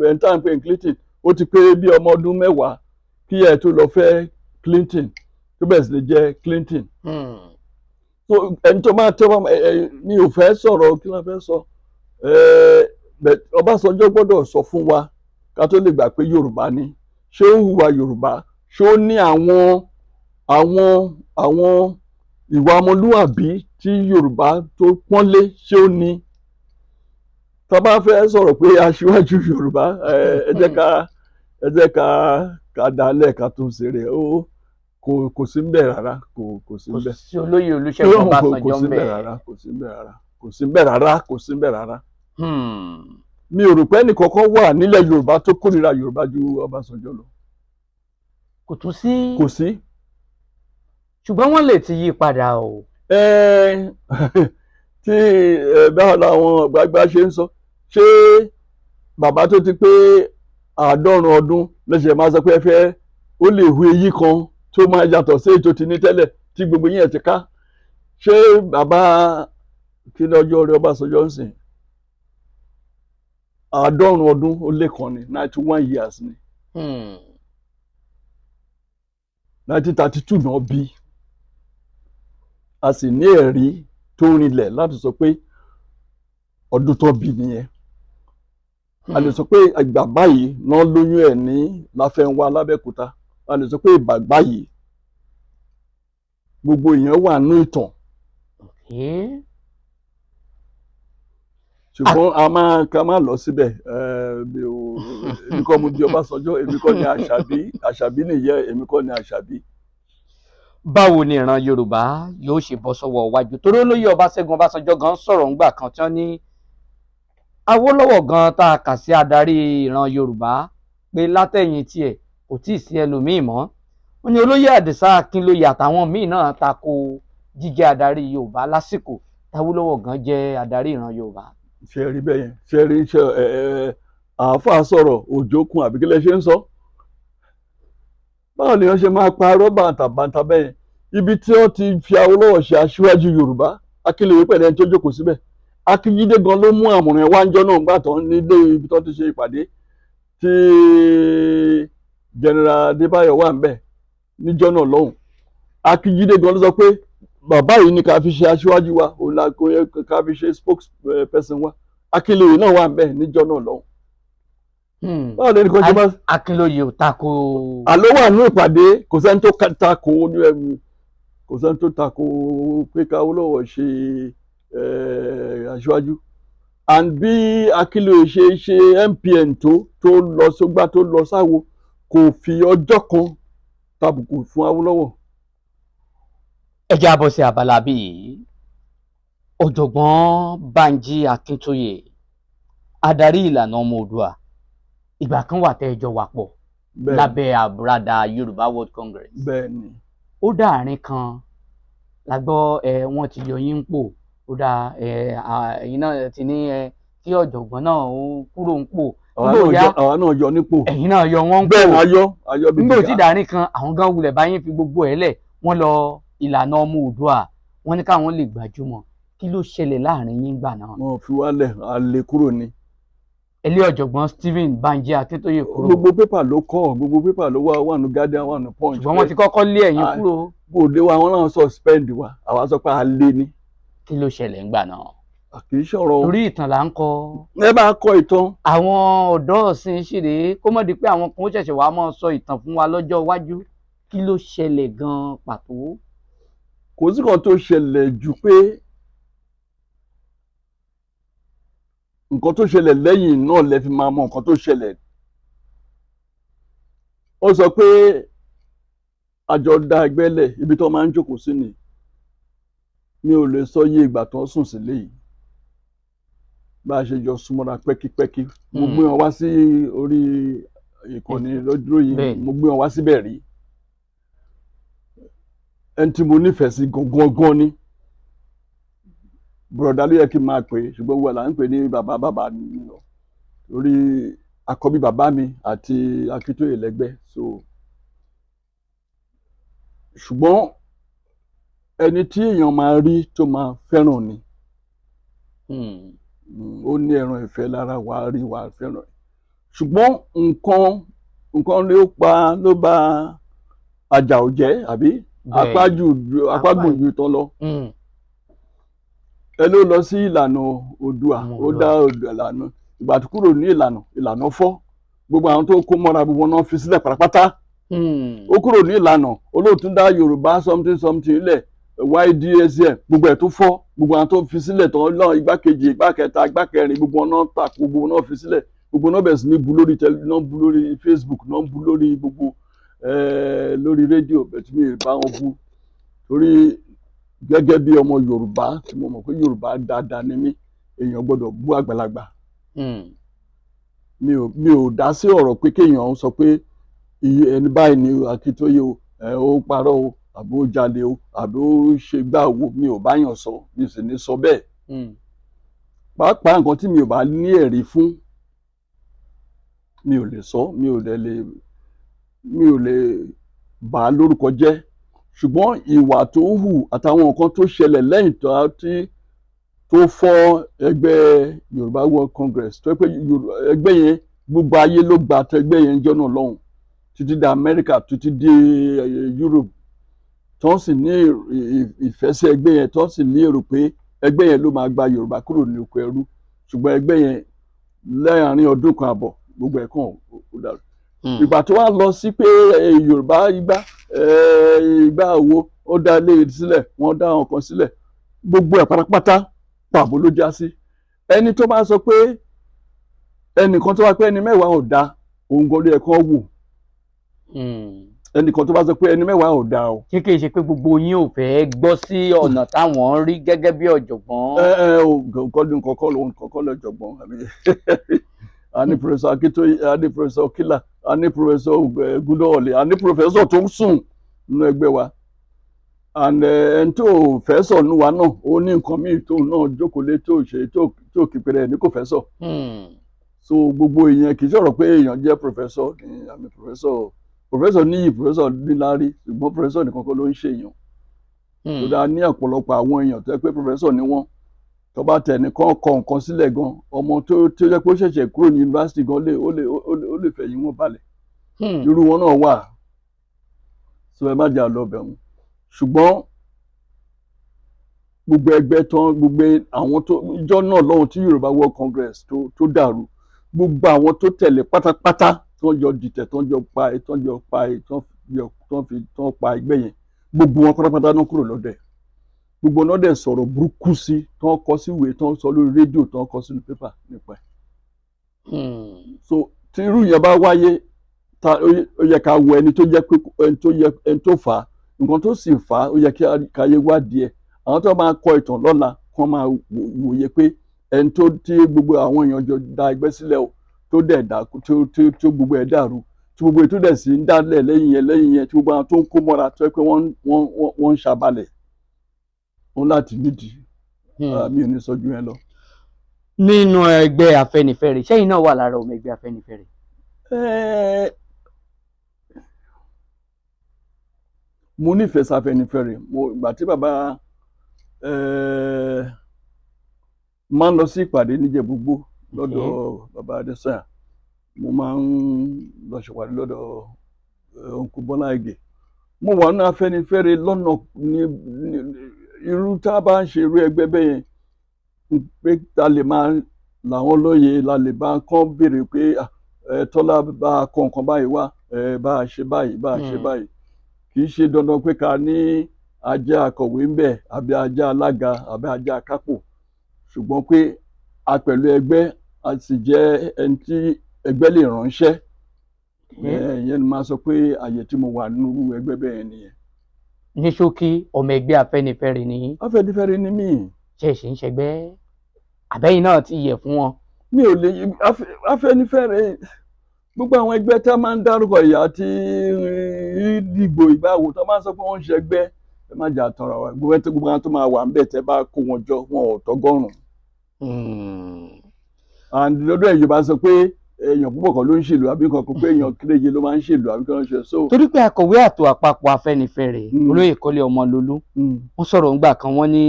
ẹni tá à ń pè ní Clinton ó ti pé bí ọmọ ọdún mẹ́wàá kí ẹ̀ tó lọ fẹ́ Clinton tó bẹ́ẹ̀ sì jẹ́ Clinton. So ẹni tó máa tẹ́ mi ò fẹ́ sọ̀rọ̀ kí ló fẹ́ sọ Ọbásanjọ́ gbọ́dọ̀ sọ fún wa ká tó lè gbà pé Yorùbá ni ṣé ó hùwà Yorùbá ṣé ó ní àwọn ìwà ọmọlúwàbí tí Yorùbá tó pọ́nlé ṣé ó ní. Tá bá fẹ́ sọ̀rọ̀ pé aṣíwájú Yorùbá ẹ jẹ́ ká dálẹ̀ ká tún ṣeré kò sí ń bẹ̀ rárá kò sí ń bẹ̀. kò sí olóyè Olúṣẹ́gun Ọbásanjọ́ ń bẹ̀. kò sí ń bẹ̀ rárá. Mi ò rò pé ẹnìkankan wà nílẹ̀ Yorùbá tó kórìíra Yorùbá ju Ọbásanjọ́ lọ. kò tún sí. kò sí. ṣùgbọ́n wọ́n lè ti yí padà o. tí báwo làwọn àgbààgbà ṣe ń sọ ṣé bàbá tó ti pé 90 ọdún lẹ́sẹ̀ máa sọ pé ẹ fẹ́ ó lè hu eyín kan tó máa yàtọ̀ sí èyí tó ti ní tẹ́lẹ̀ tí gbogbo yín ẹ̀ ti ká ṣé bàbá kí lọ́jọ́ orí Ọbásanjọ́ ń sìn 90 ọdún ó lé kan ní 91 years ni 1932 náà bí a sì ní ẹ̀rí tó rinlẹ̀ láti sọ pé ọdún tó bí nìyẹn a lè sọ pé ìgbà báyìí náà lóyún ẹ̀ ní Láfẹnwá l'Ábẹ́òkúta a lè sọ pé ìgbà báyìí gbogbo èèyàn wà nínú ìtàn ṣùgbọ́n ká má lọ síbẹ̀ èmi kọ́ mo bí Ọbásanjọ́ èmi kọ́ ni Àṣàbí nìyẹn èmi kọ́ ni Àṣàbí. Báwo ni ìran Yorùbá yóò ṣe bọ́ sọ́wọ́ iwájú torí olóyè Ọbáṣẹ́gun Ọbásanjọ́ gan sọ̀rọ̀ ńgbà kan tí wọ́n ní Awólọ́wọ̀ gan tá a kà sí adarí ìran Yorùbá pé látẹ̀yìn tiẹ̀ kò tíì sí ẹlòmíì mọ́ wọ́n ní olóyè Àdìsá Akínlóye àtàwọn míì náà tako jíjẹ́ adarí Yorùbá lásìkò táwólọ́wọ̀ gan jẹ́ adarí ìran Yorùbá. ṣe rí bẹ́ẹ̀ yẹn ṣe rí àáfàá sọ̀rọ̀ òjòkun àbíkílẹ̀ ṣe ń sọ báwo ni wọ́n ṣe máa pa rọ́bà bàǹtàbàǹtà bẹ́ẹ̀ ibi tí wọ́n ti fi Awólọ́wọ̀ ṣe aṣíwájú Yorùbá Akínlóye pẹ̀lú ẹni tó jókòó síbẹ̀ Akíjídé gan ló mú àmọ̀ràn wá ńjọ́ náà gbà tán nílé ibi tó ti ṣe ìpàdé tí General Adébáyọ̀ wà ń bẹ̀ níjọ́ náà lọ́hùn Akíjídé gan ló sọ pé bàbá yìí ni ká fi ṣe aṣíwájú wa òun la ká fi ṣe spokesperson wa Akínlóye náà wà ń bẹ̀ níjọ́ náà lọ́hùn. báwo lẹni kan ṣe máa. Akínlóye ò tako. àló wà nínú ìpàdé kò sẹ́ni tó tako ní ẹ̀mí kò sẹ́ni tó tako pé káwólọ́wọ̀ ṣe aṣíwájú and bí Akínlóye ṣe MPN tó lọ sógbà tó lọ sáwo kò fi ọjọ́ kan tàbùkù fún Awólọ́wọ̀. ẹ jẹ́ á bọ́ sí abala bíi ọ̀jọ̀gbọ́n Bánjí Akíntóyè adarí ìlànà ọmọ Oòduà ìgbà kan wà tẹ́ ẹ jọ wà pọ̀ lábẹ́ àbúradà Yorùbá World Congress. bẹ́ẹ̀ni. ó dàárín kan la gbọ́ wọ́n ti yọ yín pò ó dá ẹ̀yin náà ti ní kí ọ̀jọ̀gbọ́n náà ó kúrò ń pò. àwa náà yọ nípò. ẹ̀yin náà yọ wọ́n ń pò. bẹ́ẹ̀ ayọ̀ bí nígbà tí dàárín kan àwọn gan wulẹ̀ báyìí fi gbogbo ẹ̀ lẹ̀ wọ́n lọ ìlànà ọmọ Oòduà wọ́n ní káwọn lè gbajúmọ̀ kí ló ṣẹlẹ̀ láàrin yín gbà náà. wọn fi wálẹ̀ a lè kúrò ní. ilé ọ̀jọ̀gbọ́n Stephen Bánjí Akíntóyè kúrò. gbogbo pépà ló kọ gbogbo pépà ló wà ní Guardian wà ní Punch. ṣùgbọ́n wọ́n ti kọ́kọ́ lé ẹ̀yin kúrò. bòde wa wọn náà suspend wa àwa sọ pé a lé ní. kí ló ṣẹlẹ̀ ńgbà náà. kì í ṣọ̀rọ̀. torí ìtàn là ń kọ. ẹ bá kọ ìtàn. àwọn ọ̀dọ́ ọ̀sìn ṣeré kó mọ̀ di pé àwọn kan ó ṣẹ̀ṣẹ̀ wá máa sọ ìtàn fún wa lọ́jọ́ iwájú kí ló ṣẹlẹ̀ gan-an pàtó. kò sí kan tó ṣẹlẹ̀ ju pé nǹkan tó ṣẹlẹ̀ lẹ́yìn náà lẹ fi máa mọ nǹkan tó ṣẹlẹ̀. ó sọ pé àjọ dá ẹgbẹ́ lẹ̀ ibi tó máa ń jókòó sí ni mi ò lè sọ iye ìgbà tó ń sùn sílé yìí bá a ṣe jọ súnmọ́ra pẹ́kípẹ́kí mo gbé wọn wá sí orí ìkànnì lọ́dúró yìí mo gbé wọn wá síbẹ̀ rí ẹni tí mo nífẹ̀ẹ́ sí gangan ni bùrọ̀dá ló yẹ kí n máa pè é ṣùgbọ́n wọ́n là ń pè ní bàbá mi lọ torí àkọ́bí bàbá mi àti Akíntóyè lẹ́gbẹ́ so ṣùgbọ́n ẹni tí èèyàn máa rí tó máa fẹ́ràn ni. Ó ní ẹran ìfẹ́ lára, wàá rí wàá fẹ́ràn ẹ̀. Ṣùgbọ́n nǹkan ló bá àjà ò jẹ́, àbí apágùn ju tán lọ. Ẹ ló lọ sí ìlànà Oòduà, ó dá Oòduà ìlànà, ìgbà tó kúrò ní ìlànà fọ́, gbogbo àwọn tó kó mọ́ra gbogbo náà fi sílẹ̀ pátápátá. Ó kúrò ní ìlànà, olóòtú dá Yorùbá something lẹ̀, YDSM, gbogbo ẹ̀ tó fọ́, gbogbo àwọn tó fi sílẹ̀ tán náà, igbákejì, igbákẹta, igbákẹrin, gbogbo wọn náà tàkù, gbogbo wọn náà fi sílẹ̀, gbogbo náà bẹ̀rẹ̀ sí ní bu lórí náà bu lórí Facebook, náà bu lórí gbogbo lórí rédíò, bẹ́ẹ̀ tí mi ì bá wọn bu, torí gẹ́gẹ́ bí ọmọ Yorùbá tí mo mọ̀ pé Yorùbá dáadáa ni mí, èèyàn gbọ́dọ̀ bú àgbàlagbà. Mi ò dá sí ọ̀rọ̀ pé kéèyàn sọ pé ẹni báyìí ni Akíntóyè o, ó parọ́ o, àbí ó jalè o, àbí ó ṣe gbá wo, mi ò báyàn sọ, mi sì ní sọ bẹ́ẹ̀. Pàápàá nǹkan tí mi ò bá ní ẹ̀rí fún, mi ò lè sọ, mi ò lè bà á lórúkọ jẹ́. Ṣùgbọ́n ìwà tó ń hù àtàwọn nǹkan tó ṣẹlẹ̀ lẹ́yìn tó fọ́ ẹgbẹ́ Yorùbá World Congress, tó pé ẹgbẹ́ yẹn gbogbo ayé ló gba ẹgbẹ́ yẹn jọ́ náà lọ́hùn, títí dé Amẹ́ríkà, títí dé Europe, tó sì ní ìfẹ́ sí ẹgbẹ́ yẹn, tó sì ní èrò pé ẹgbẹ́ yẹn ló máa gba Yorùbá kúrò ní oko ẹrú. Ṣùgbọ́n ẹgbẹ́ yẹn láàárín ọdún kan àbọ̀ gbogbo ẹ̀ kàn ó dàrú. Ìgbà tó wá lọ sí pé Yorùbá ìgbà wo ó dá ilé sílẹ̀, wọ́n dá àwọn kan sílẹ̀, gbogbo ẹ̀ pátápátá pàbó ló já sí. Ẹni tó bá sọ pé ẹnìkan tó bá pé ẹni mẹ́wàá ò dá, òun gan ló yẹ kán wò. Ẹnìkan tó bá sọ pé ẹni mẹ́wàá ò dá o. Kì í ṣe pé gbogbo yín ò fẹ́ gbọ́ sí ọ̀nà táwọn ń rí gẹ́gẹ́ bí ọ̀jọ̀gbọ́n. Kọ́ lọ́jọ̀gbọ́n àbí a ní Professor Akintoye, a ní Professor Kila, a ní Professor Gundowole, a ní Professor tó ń sùn nínú ẹgbẹ́ wa. And ẹni tó fẹ́ sọ̀ nínú wa náà, ó ní nǹkan míì tó náà jókòó lé tó ṣe tó kì í pèrè ní kò fẹ́ sọ̀. So gbogbo èèyàn kì í sọ̀rọ̀ pé èèyàn jẹ́ professor, àmì professor níyì, professor níláárí, ṣùgbọ́n professor nìkan kọ́ ló ń ṣe èèyàn. Tó dáa ní ọ̀pọ̀lọpọ̀ àwọn èèyàn tó yẹ pé professor ni wọ́n, tó bá tẹ̀ nìkan kọ nǹkan sílẹ̀ gan, ọmọ tó jẹ́ pé ó ṣẹ̀ṣẹ̀ kúrò ní yunifásitì gan ó lè fẹ̀yìn wọn balẹ̀. Irú wọn náà wà, so ẹ má jà lọ bẹ̀ wọn. Ṣùgbọ́n gbogbo ẹgbẹ́ tán, gbogbo àwọn tó ìjọ náà lọ́hùn tí Yorùbá World Congress tó dàrú, gbogbo àwọn tó tẹ̀lé pátápátá tó ń jọ dìtẹ̀, tó ń jọ pa ẹgbẹ́ yẹn, gbogbo wọn pátápátá náà kúrò lọ́dẹ̀. Gbogbo náà dẹ̀ sọ̀rọ̀ burúkú sí, tó ń kọ sí ìwé, tó ń sọ lórí rédíò, tó ń kọ sínú pépà nípa ẹ̀. So tí irú yẹn bá wáyé, ó yẹ ká wo ẹni tó jẹ́ pé ẹni tó fà á, nǹkan tó sì fà á, ó yẹ ká yé wádìí ẹ̀. Àwọn tó máa kọ ìtàn lọ́la kán máa wòye pé ẹni tí gbogbo àwọn èèyàn jọ da ẹgbẹ́ sílẹ̀ o, tó dẹ̀ dákú, tó gbogbo ẹ̀ dàrú, tí gbogbo ètò dẹ̀ sí ń dálẹ̀ lẹ́yìn yẹn, tí gbogbo àwọn tó ń kó mọ́ra tó yẹ pé wọ́n ń ṣàbalẹ̀, wọ́n láti nídìí. Mi ò ní sọ ju yẹn lọ. Nínú ẹgbẹ́ Afẹ́nifẹ́re, ṣẹ́yìn náà wà lára ọmọ ẹgbẹ́ Afẹ́nifẹ́re? Mo nífẹ̀ẹ́ sí Afẹ́nifẹ́re. Ìgbà tí bàbá máa ń lọ sí ìpàdé níjẹ̀búgbó lọ́dọ̀ bàbá Adésànyà, mo máa ń lọ ṣèpàdé lọ́dọ̀ ọ̀nkú Bọ́lá Ìgè. Mo wà ní Afẹ́nifẹ́re lọ́nà ní irú tá a bá ń ṣe irú ẹgbẹ́ bẹ́ẹ̀ yẹn, pé ta lè máa làwọn lóye, la lè bá kán béèrè pé Tọ́lá bá a kọ nǹkan báyìí wá, bá a ṣe báyìí, bá a ṣe báyìí. Kì í ṣe dandan pé ká ní ajá akọ̀wé ń bẹ̀, àbí ajá alága, àbí ajá akápò. Ṣùgbọ́n pé a pẹ̀lú ẹgbẹ́, a sì jẹ́ ẹni tí ẹgbẹ́ lè ránṣẹ́. Ìyẹn ni máa sọ pé àyè tí mo wà nínú ẹgbẹ́ bẹ́ẹ̀ nìyẹn. Ní ṣókí, ọmọ ẹgbẹ́ Afẹ́nifẹ́re ni? Afẹ́nifẹ́re ni mí. Ṣé ẹ ṣì ń ṣẹgbẹ́? Àbẹ́yìn náà ti yẹ̀ fún wọn? Mi ò lè Afẹ́nifẹ́re, gbogbo àwọn ẹgbẹ́ tá a máa ń dárúkọ ìyá tí dìgbò ìgbàwò tó máa ń sọ pé wọ́n ń ṣẹgbẹ́, ẹ má jà tanra wa. Gbogbo àwọn tó máa wà ń bẹ̀ tẹ́ bá kó wọn jọ, wọn ò tọ́gọ́rùn. And lọ́dọ̀ Yorùbá sọ pé èèyàn púpọ̀ kan ló ń ṣèlú àbí kankan pé èèyàn kéréje ló máa ń ṣèlú àbí kan ṣe so. torí pé akọ̀wé àtò àpapọ̀ Afẹ́nifẹ́re olóyè Kọ́lé Ọmọlolú wọ́n sọ̀rọ̀ ńgbà kan wọ́n ní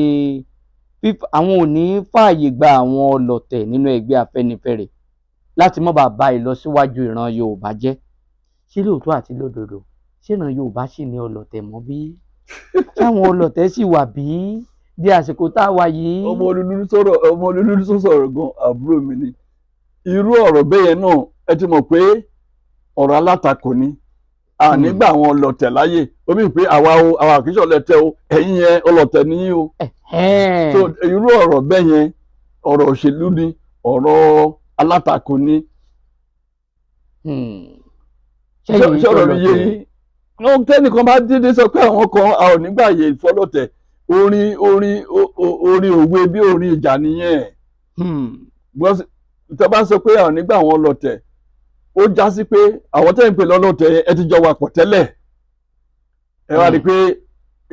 àwọn ò ní fààyè gba àwọn ọlọ̀tẹ̀ nínú ẹgbẹ́ Afẹ́nifẹ́re láti má bàa ba ìlọsíwájú ìran Yorùbá jẹ́. Ṣé lóòótọ́ àti lódodo ṣé ìran Yorùbá sì ní ọlọ̀tẹ̀ mọ́ bí? Táwọn ọlọ̀tẹ̀ sì wà bí di àsìkò tá a wà yìí? Ọmọlolú sọ̀rọ̀ gan àbúrò mi ni irú ọ̀rọ̀ bẹ́ẹ̀ yẹn náà ẹ ti mọ̀ pé ọ̀rọ̀ alátakò ni nígbà àwọn ọlọ̀tẹ̀ láyè ó mì pé àwa kì í ṣe ọlọ̀tẹ̀ o ẹ̀yin yẹn ọlọ̀tẹ̀ nìyí o. So irú ọ̀rọ̀ bẹ́ẹ̀ yẹn ọ̀rọ̀ òṣèlú ni ọ̀rọ̀ alátakò ni. ṣé ọ̀rọ̀ mi yé yín tẹ́nìkan bá dédé sọ pé àwọn kan a ò nígbà yè ìfọlọ̀tẹ̀ orin òwe bí orin ìjà nìyẹn. Tẹ́ bá sọ pé a ò nígbà àwọn ọlọ̀tẹ̀ ó já sí pé àwọn tẹ́ ń pè lọ́lọ̀tẹ̀ ẹ ti jọ wà pọ̀ tẹ́lẹ̀ ẹ wá rí i pé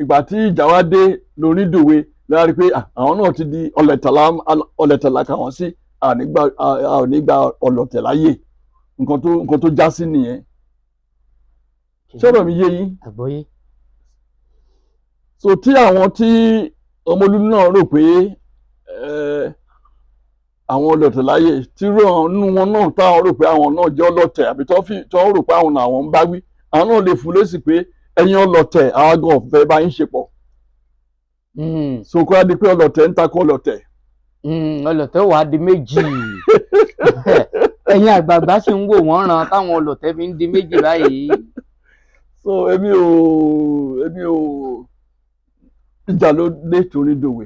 ìgbà tí ìjà wá dé lórí dòwe lè wá rí i pé àwọn náà ti di ọlọ̀tẹ̀ làkà wọ́n sí a ò ní gba ọlọ̀tẹ̀ láyè nǹkan tó já sí nìyẹn. Sọ̀rọ̀ mi yé yín? So tí àwọn tí Ọmọlolú náà rò pé àwọn ọlọ̀tẹ̀ láyè tí nínú wọn náà táwọn rò pé àwọn náà jẹ́ ọlọ̀tẹ̀ àbí tó rò pé àwọn làwọn ń bá wí àwọn náà lè fún lésì pé ẹ̀yin ọlọ̀tẹ̀ àwọn gan ọ̀fẹ́ bá yín ṣe pọ̀. So kó a di pé ọlọ̀tẹ̀ ń takò ọlọ̀tẹ̀. Ọlọ̀tẹ̀ wà á di méjì ẹ̀yin àgbààgbà sì ń wò wọ́n ràn táwọn ọlọ̀tẹ̀ fi ń di méjì báyìí. So èmi ò ìjà ló dé torí dòwe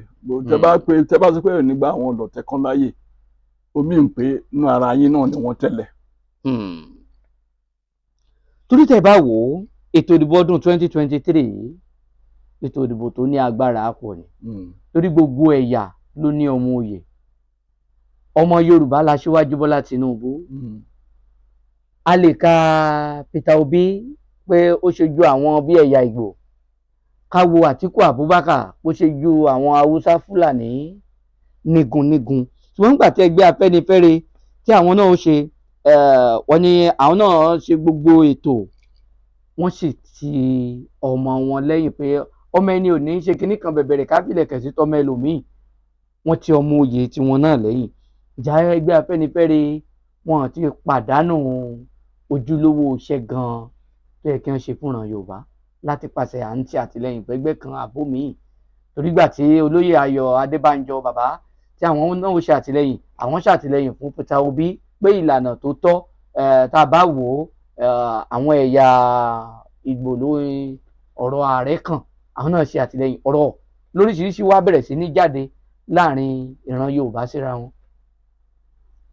tẹ́ bá sọ pé ò ní gba àwọn ọlọ̀tẹ̀ kan láyè omi ń pé inú ara yín náà ni wọ́n tẹ́lẹ̀. Torí tẹ́ bá wò ó ètò ìdìbò ọdún 2023 ètò ìdìbò tó ní agbára pọ̀ ni torí gbogbo ẹ̀yà ló ní ọmọ oyè ọmọ Yorùbá l'Aṣíwájú Bọ́lá Tinubu a lè ka Peter Obi pé ó ṣojú àwọn bí ẹ̀yà Ìgbò ká wo Àtíkù Abubakar bó ṣe ju àwọn Haúsá Fúlàní nígun ṣùgbọ́n nígbà tí ẹgbẹ́ Afẹ́nifẹ́re tí àwọn náà ṣe wọ́n ní àwọn náà ṣe gbogbo ètò wọ́n sì ti ọmọ wọn lẹ́yìn pé ọmọ ẹni ò ní ṣe kinní kan bẹ̀bẹ̀rẹ̀ kábílẹ̀ kẹ̀sí tọmọ ẹlòmíì wọ́n ti ọmọ oyè tiwọn náà lẹ́yìn. Ìjà ẹgbẹ́ Afẹ́nifẹ́re wọn ti pàdánù ojúlówó iṣẹ́ gan-an tó yẹ kí wọ́n ṣe fúnran Yorùbá láti pàṣẹ à ń ti àtìlẹ́yìn pẹ́gbẹ́ kan àbó míì torí gbà tí olóyè Ayọ̀ Adébánjọ bàbá tí àwọn náà ṣe àtìlẹ́yìn àwọn ṣàtìlẹ́yìn fún Peter Obi pé ìlànà tó tọ́ tá a bá wò ó àwọn ẹ̀yà Ìgbò lórí ọ̀rọ̀ ààrẹ kan àwọn náà ṣe àtìlẹ́yìn ọ̀rọ̀ lóríṣiríṣi wá bẹ̀rẹ̀ sí ní jáde láàrin ìran Yorùbá síra wọn.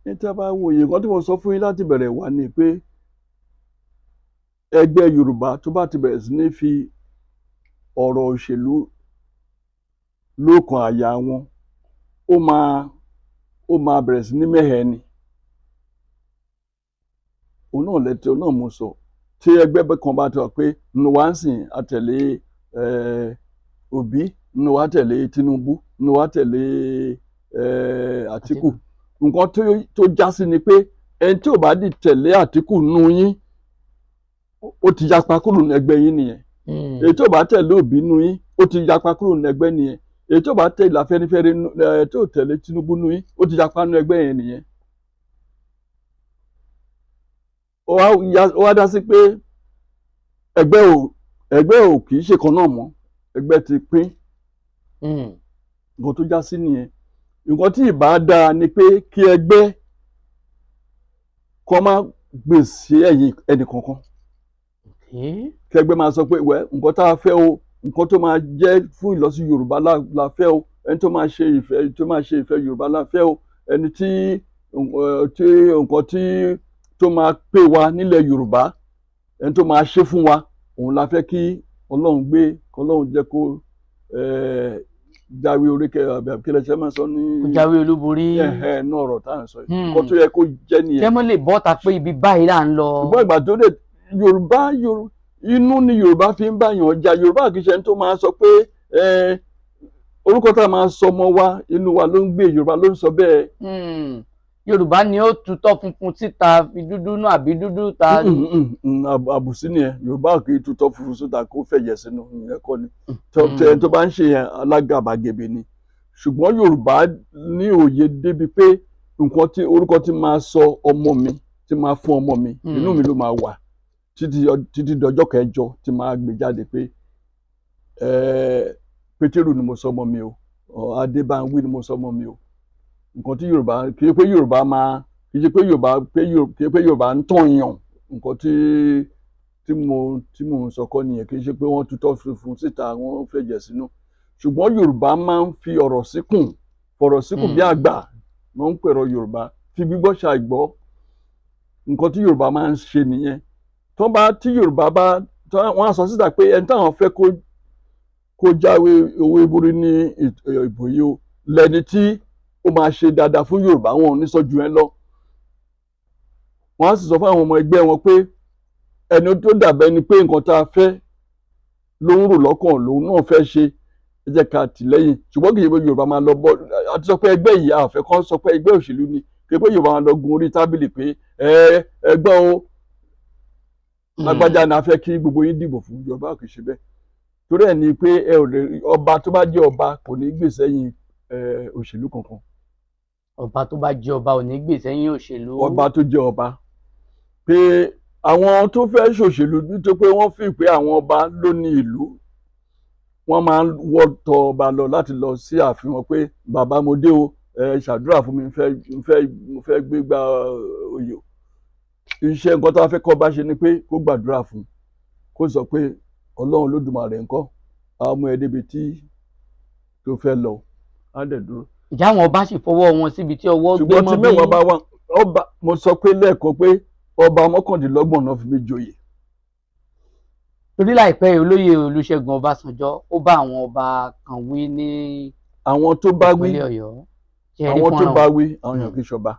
ní tí a bá wo iye kan tí mo sọ fún yín láti bẹ̀rẹ̀ wá ni pé ẹgbẹ́ Yorùbá tó bá ti bẹ̀rẹ̀ sí ní fi ọ̀rọ̀ òṣèlú lókàn àyà wọn ó máa bẹ̀rẹ̀ sí ní mẹ́hẹ̀ ni òun náà lẹ́tẹ̀ òun náà mo sọ tí ẹgbẹ́ kan bá ti wà pé nínú wa ń sìn àtẹ̀lé Obi nínú wa tẹ̀lé Tinubu nínú wa tẹ̀lé Àtíkù nǹkan tó já sí ni pé ẹni tí ò bá di tẹ̀lé Àtíkù nù yín ó ti yapa kúrò ní ẹgbẹ́ yín nìyẹn èyí tí ò bá tẹ̀lé Obi nù yín ó ti yapa kúrò ní ẹgbẹ́ nìyẹn èyí tí ò bá tẹ̀lé Afẹ́nifẹ́re tí ò tẹ̀lé Tinubu nù yín ó ti yapa nínú ẹgbẹ́ yẹn nìyẹn. Ó wá dá sí pé ẹgbẹ́ ò kì í ṣe kan náà mọ́ ẹgbẹ́ ti pín nǹkan tó já sí nìyẹn nǹkan tí ìbá dáa ni pé kí ẹgbẹ́ kó má gbèsè ẹ̀yìn ẹnì kankan kí ẹgbẹ́ máa sọ pé nǹkan tá a fẹ́ o nǹkan tó máa jẹ́ fún ìlọsí Yorùbá la fẹ́ o ẹni tó máa ṣe ìfẹ́ Yorùbá la fẹ́ o ẹni tí nǹkan tó máa pè wá nílẹ̀ Yorùbá ẹni tó máa ṣe fún wa òun la fẹ́ kí Ọlọ́run gbé kọ́lọ́run jẹ́ kó jáwé oríkẹ àbíkẹ́lẹ́ ṣe máa sọ ní. jáwé olúborí. náà ọ̀rọ̀ tá à ń sọ yìí nǹkan tó yẹ kó jẹ́ nìyẹn. kẹ́mọ́ lè bọ́ta pé ibi báyìí là ń lọ. ṣùgbọ́n ìgbà tó dé Yorùbá inú ni Yorùbá fi ń báyàn jà Yorùbá kì í ṣe ẹni tó máa sọ pé orúkọ tá a máa sọ ọmọ wa inú wa ló ń gbé Yorùbá ló ń sọ bẹ́ẹ̀. Yorùbá ni ó tutọ́ funfun síta fi dúdú náà àbí dúdú ta. Àbùsí nìyẹn. Yorùbá kì í tutọ́ funfun síta kó fẹ̀jẹ̀ sínú, ìyẹn kọ́ ni. Hmm. Ẹni tó bá ń ṣe yẹn alágàbàgebè ni. Ṣùgbọ́n Yorùbá ní òye débi pé nǹkan tí orúkọ tí máa sọ ọmọ mi, tí máa fún ọmọ mi, inú mi ló máa wà títí dọjọ́ kẹjọ tí máa gbé jáde pé Pétérù ni mo sọ ọmọ mi o, Adébánwí ni mo sọ ọmọ mi o. Nǹkan tí Yorùbá kì í pé Yorùbá máa kì í ṣe pé Yorùbá ń tàn yàn. Nǹkan tí mo ń sọ kọ́ nìyẹn. Kì í ṣe pé wọ́n tutọ́ funfun síta wọ́n fẹ̀jẹ̀ sínú. Ṣùgbọ́n Yorùbá máa ń fi ọ̀rọ̀ síkùn bí àgbà. Wọ́n ń pèrọ Yorùbá fi gbígbọ́ ṣàìgbọ́. Nǹkan tí Yorùbá máa ń ṣe nìyẹn. Tí Yorùbá bá wọ́n á sọ síta pé ẹni táwọn fẹ́ kó jáwé olúborí ní ìbò yìí o, lẹni tí ó máa ṣe dáadáa fún Yorùbá, wọn ò ní sọ jù ẹ́ lọ. Wọ́n á sì sọ fún àwọn ọmọ ẹgbẹ́ wọn pé ẹni tó dàbẹ́ ni pé nǹkan tá a fẹ́ ló ń rò lọ́kàn lòun náà fẹ́ ṣe, ẹ jẹ́ ká tì lẹ́yìn. Ṣùgbọ́n kì í ṣe pé Yorùbá máa lọ bọ́ àti sọ pé ẹgbẹ́ yìí àfẹ́ kan sọ pé ẹgbẹ́ òṣèlú ni, kì í pé Yorùbá máa lọ gun orí tábìlì pé ẹgbẹ́ o lágbájá ni a fẹ́ kí gbogbo yín dìbò fún. Yorùbá kì í ṣe bẹ́ẹ̀. Torí ẹ̀ ni pé ọba tó bá jẹ́ ọba kò ní gbè sẹ́yìn òṣèlú kankan. Ọba tó bá jẹ́ ọba ò ní gbè sẹ́yìn òṣèlú. Ọba tó jẹ́ ọba pé àwọn tó fẹ́ ṣòṣèlú nítorí pé wọ́n fi pé àwọn ọba ló ní ìlú, wọ́n máa ń tọ̀ ọba lọ láti lọ sí ààfin wọn pé bàbá mo dé o, ṣàdúrà fún mi, mo fẹ́ gbégbá oyè. Iṣẹ́ nǹkan tó wá fẹ́ kọ́ bá ṣe ni pé kó gbàdúrà fún, kó sọ pé Ọlọ́run Olódùmarè ńkọ́ á mú ẹ débi tó fẹ́ lọ, á dẹ̀ dúró. Ìjà àwọn ọba sì fọwọ́ wọn síbi tí ọwọ́ gbé mọ́ bí. Ṣùgbọ́n tí mẹ́wàá bá wà, ọba mo sọ pé lẹ́ẹ̀kan pé ọba mọ́kàndínlọ́gbọ̀n náà fi mí joyè. Torí láìpẹ́ olóyè Olúṣẹ́gun Ọbásanjọ́ ó bá àwọn ọba kan wí ní àwọn tó bá wí ìpínlẹ̀ Ọ̀yọ́. àwọn tó bá wí àwọn èèyàn kì í ṣọba.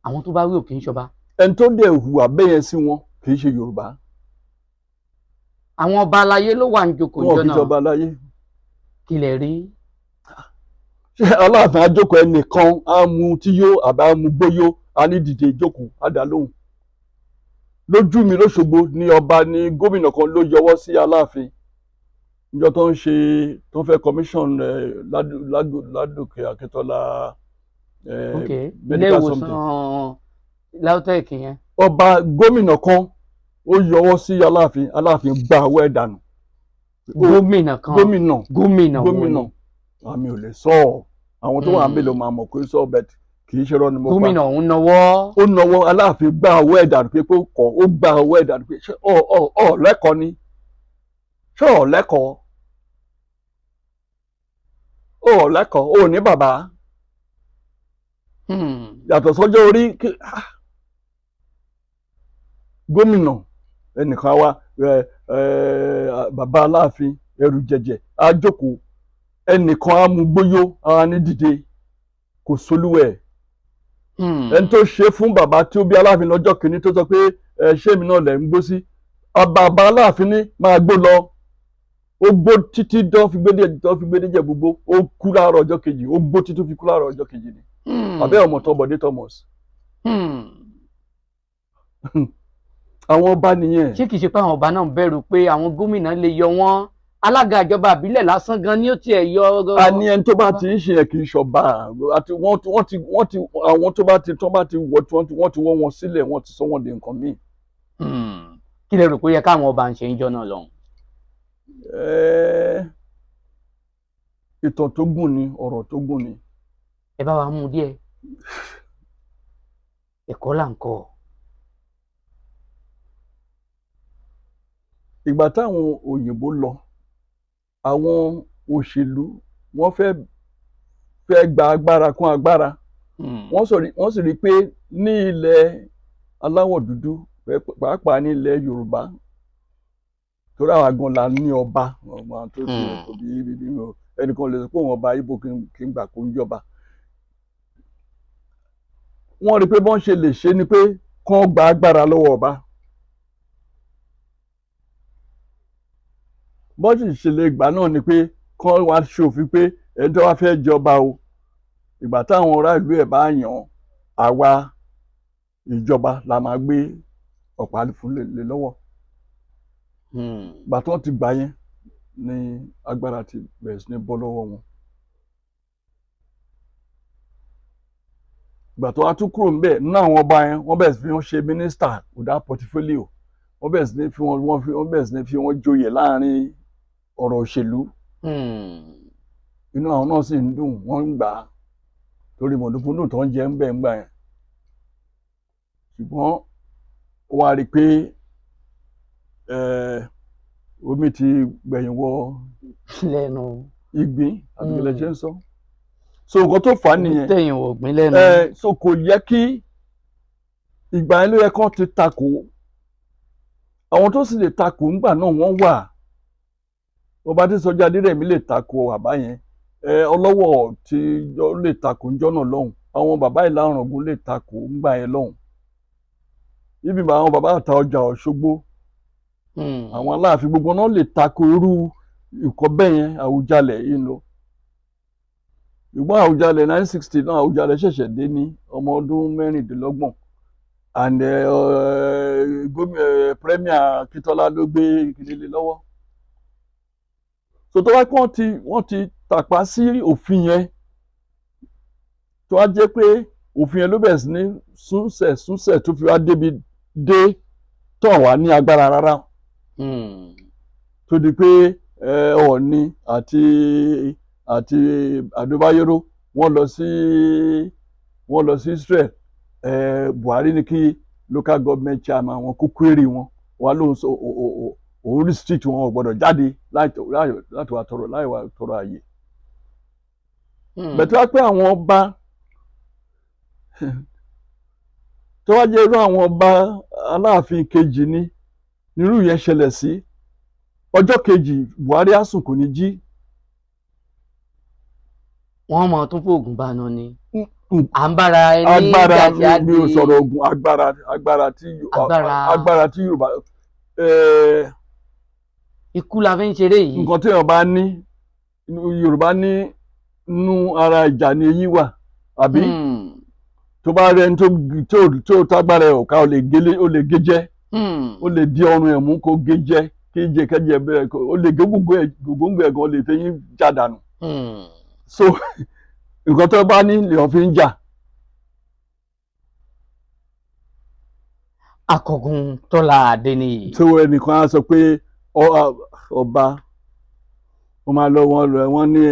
Àwọn tó bá wí ò kì í ṣọba. Ẹni tó dẹ̀ hùwà bẹ́yẹn sí wọn kì í ṣe Yorùbá. Àwọn ọba aláyé ló wà ní jókòó ìjọ náà. Wọn kì í ṣọba aláyé. Kí lẹ rí? Ṣé Aláàfin àjókòó ẹnìkan á mu tíyó àbí á mu gbóyó, á ní dìde ìjókòó, á dá lóhùn. Lójú mi l'Óṣogbo ní ọba ní gómìnà kan ló yọwọ́ sí Aláàfin níjọ́ tó ń fẹ́ commission Ládòkè Akíntọ́lá medical something. Lautech yẹn. Ọba gómìnà kan ó yọwọ́ sí Aláàfin, Aláàfin gba owó ẹ̀ dànù. Gómìnà kan. Gómìnà àmì ò lè sọ ọ, àwọn tó wà ń bẹ ló máa mọ̀ pé sọ bẹ́ẹ̀ kì í ṣe rọ́ ni mo pa. Gómìnà òun nawọ́. Ó nawọ́, Aláàfin gba owó ẹ̀ dànù pé ó gba owó ẹ̀ dànù pé ṣé ọ lẹ́kọ̀ọ́ ni, ṣé ọ lẹ́kọ̀ọ́, ọ lẹ́kọ̀ọ́, ó ní bàbá. Yàtọ̀ sọ́jọ́ orí gómìnà ẹnìkan wá bàbá Aláàfin ẹrù jẹjẹ á jókòó, ẹnìkan á mú gbóyó á ní dìde, kò sólúwẹ̀. Ẹni tó ṣe fún bàbá tí ó bí Aláàfin lọ́jọ́ kìíní tó sọ pé ṣé mi náà lẹ̀ ń gbó sí, bàbá Aláàfin ní máa gbó lọ, ó gbó títí tó fi gbé dé Jẹ̀bú-Igbó, ó kú láàárọ̀ ọjọ́ kejì, ó gbó títí tó fi kú láàárọ̀ ọjọ́ kejì ni. Àbẹ́ ọmọ tó Bọ̀dé Thomas. Àwọn ọba nìyẹn. Ṣé kìí ṣe pé àwọn ọba náà bẹ̀rù pé àwọn gómìnà lè yọ wọ́n? Alága ìjọba àbílẹ̀ lásán gan ni ó tiẹ̀ yọ. A ní ẹni tó bá ti ń ṣe yẹn kì í ṣọba, àti àwọn tó bá ti wọ́n ti wọ́ wọn sílẹ̀, wọ́n ti sọ wọ́n di nǹkan míì. Kí lẹ rò pé ó yẹ káwọn ọba ń ṣe níjọ́ náà lọ́hùn? Ìtàn tó gùn ni, ọ̀rọ̀ tó gùn ni. Ẹ bá wa mú díẹ̀. Ẹ̀kọ́ là ń kọ́. Ìgbà táwọn òyìnbó lọ, àwọn òṣèlú wọ́n fẹ́ gba agbára kún agbára. Wọ́n sì rí pé ní ilẹ̀ aláwọ̀ dúdú, pàápàá ní ilẹ̀ Yorùbá, torí àwa gan la ní ọba tó ti ẹnìkan lè sọ pé òun ọba Ìgbò kì í gbà kó ń jọba. Wọ́n rí pé bọ́n ṣe lè ṣe ni pé kán gba agbára lọ́wọ́ ọba. Bọ́n sì ṣe lè gbà náà ni pé kán wá ṣòfin pé ẹni tó wá fẹ́ jọba o, ìgbà táwọn ará ìlú ẹ̀ bá yàn án, àwa ìjọba la máa gbé ọ̀pá fún lé lọ́wọ́. Ìgbà tí wọ́n ti gbà yẹn ni agbára ti bẹ̀rẹ̀ sí ní bọ́ lọ́wọ́ wọn. Ìgbà tó wá tún kúrò níbẹ̀ nínú àwọn ọba yẹn wọ́n bẹ̀rẹ̀ sí ní ṣe mínísítà without portfolio, wọ́n bẹ̀rẹ̀ sí ní fi wọ́n joyè láàrin ọ̀rọ̀ òṣèlú. Inú àwọn náà sì ń dùn, wọ́n ń gbà á torí mọ̀dúnkúndù tó ń jẹ ń bẹ̀ ń gbà yẹn. Ṣùgbọ́n ó wá rí i pé omi ti gbẹ̀yìn wọ lẹ́nu ìgbín àbíkẹ́lẹ́ ṣe ń sọ. So nǹkan tó fà á nìyẹn. tẹ̀yìn ògbín lẹ́nu. So kò yẹ kí ìgbà yẹn ló yẹ kán ti takò. Àwọn tó sì lè takò ńgbà náà wọ́n wà. Ọba Adésọjí Adérẹ̀mí lè takò àbá yẹn. Ọlọ́wọ̀ tí ó lè takò ńjọ́ náà lọ́hùn. Àwọn bàbá Ìlà Ọ̀ràngún lè takò ńgbà yẹn lọ́hùn. Ibi àwọn bàbá àta ọjà Òṣogbo. Àwọn Aláàfin gbogbo náà lè takò irú ìkọ́ bẹ́ẹ̀ yẹn Àwùjalẹ̀ yìí lọ. Ṣùgbọ́n Àwùjalẹ̀ 1960 náà Àwùjalẹ̀ ṣẹ̀ṣẹ̀ dé ní ọmọ ọdún mẹ́rìndínlọ́gbọ̀n. And Premier Akíntọ́lá ló gbé ìkìlẹ̀ lọ́wọ́. So tó wá pé wọ́n ti tàpá sí òfin yẹn, tó wá jẹ́ pé òfin yẹn ló bẹ̀rẹ̀ sí ní súnsẹ̀ tó fi wá débi dé tó wà ní agbára rárá. Tó di pé Ọọ̀ni àti Adébáyérò wọ́n lọ sí Israel. Buhari ní kí local government chairman wọn kó query wọn wà lóhùn sọ òun restrict wọn ò gbọdọ̀ jáde láti wà tọrọ àyè. Bẹ̀tẹ̀ wá pé àwọn ọba tó wá jẹ́ irú àwọn ọba Aláàfin kejì ni nírú yẹn ṣẹlẹ̀ sí. Ọjọ́ kejì Buhari á sùn kò ní jí. wọ́n mọ̀ tún fòògùn bánu ni. À ń bára ẹni agbára gàjà mi ò sọ̀rọ̀ ogun agbára tí Yorùbá. Ikú la fi ń ṣeré yìí. Nǹkan tí Yorùbá ní nínú ara ìjà ni eyín wà àbí. Tó bá rẹ ní tó tágbára ẹ̀ ọ̀ka ó lè gé jẹ́, ó lè di ọrùn ẹ̀ mú kó gé jẹ́ kẹ́jẹ bẹ́ẹ̀ ó lè gé gbogbo ẹ̀ gan ó lè fẹ́yìn já dànù. So nǹkan tó bá ní lèèyàn fi ń jà. Akọ̀gun Tọ́lá Adéníyì. Tó ẹnìkan á sọ pé ọba wọ́n máa lọ wọ́n ní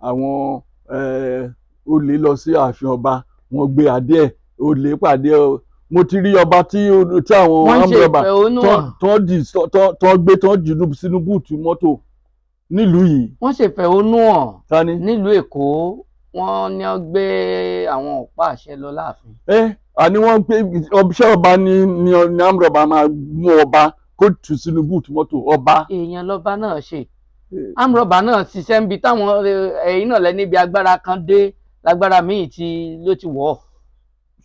àwọn olè lọ sí ààfin ọba wọ́n gbé adé ẹ̀ olè pàdé mo ti rí ọba tí àwọn amúrọ̀bà tó gbé tó jù sínú búùtù mọ́tò nílùú yìí. Wọ́n ṣèfẹ̀hónú hàn nílùú Èkó, wọ́n ní ó gbé àwọn ọ̀pá àṣẹ lọ láàfin. Àní wọ́n gbé ọbíṣẹ́ ọba ní amúrọ̀bà máa mú ọba kó tù sínú búùtù mọ́tò ọba. Èèyàn lọ́ba náà ṣe. Amúrọ̀bà náà ṣiṣẹ́ níbi táwọn ẹ̀yìn náà lẹ́ni ibi agbára kan dé lágbára míì ló ti wọ̀.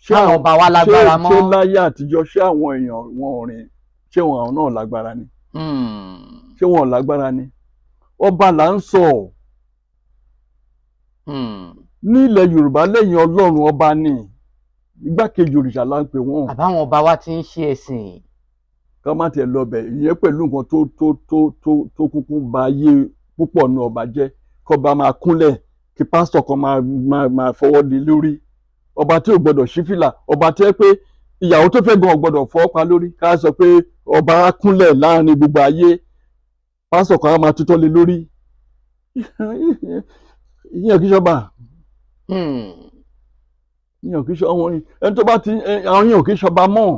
Ṣé àwọn ọba wa lágbára mọ́? Ṣé láyé àtijọ́ ṣé àwọn èèyàn wọn ò rìn ṣé wọn àwọn náà lágbára ni? Ṣé wọn ò lágbára ni? Ọba là ń sọ. Ní ilẹ̀ Yorùbá lẹ́yìn Ọlọ́run ọba ni igbákejì òrìṣà là ń pè wọ́n. Àbáwọn ọba wa ti ń ṣe ẹ̀sìn. Ká má tiẹ̀ lọ bẹ̀ ìyẹn pẹ̀lú nǹkan tó kúkú ba ayé púpọ̀ ní ọba jẹ́ kọ́ba máa kúnlẹ̀ kí pásítọ̀ kan máa fọwọ́ di lórí. Ọba tí ò gbọdọ̀ ṣí fìlà, ọba tí ẹ pé ìyàwó tó fẹ́ gan ò gbọdọ̀ fọwọ́ pa lórí. Ká sọ pé ọba á kúnlẹ̀ láàrin gbogbo ayé pásítọ̀ kan á máa tutọ́ lé lórí. Ìyẹn kì í ṣọba. Ìyẹn kì í ṣọba ẹni tó bá ti àwọn yẹn ò kì í ṣọba mọ́.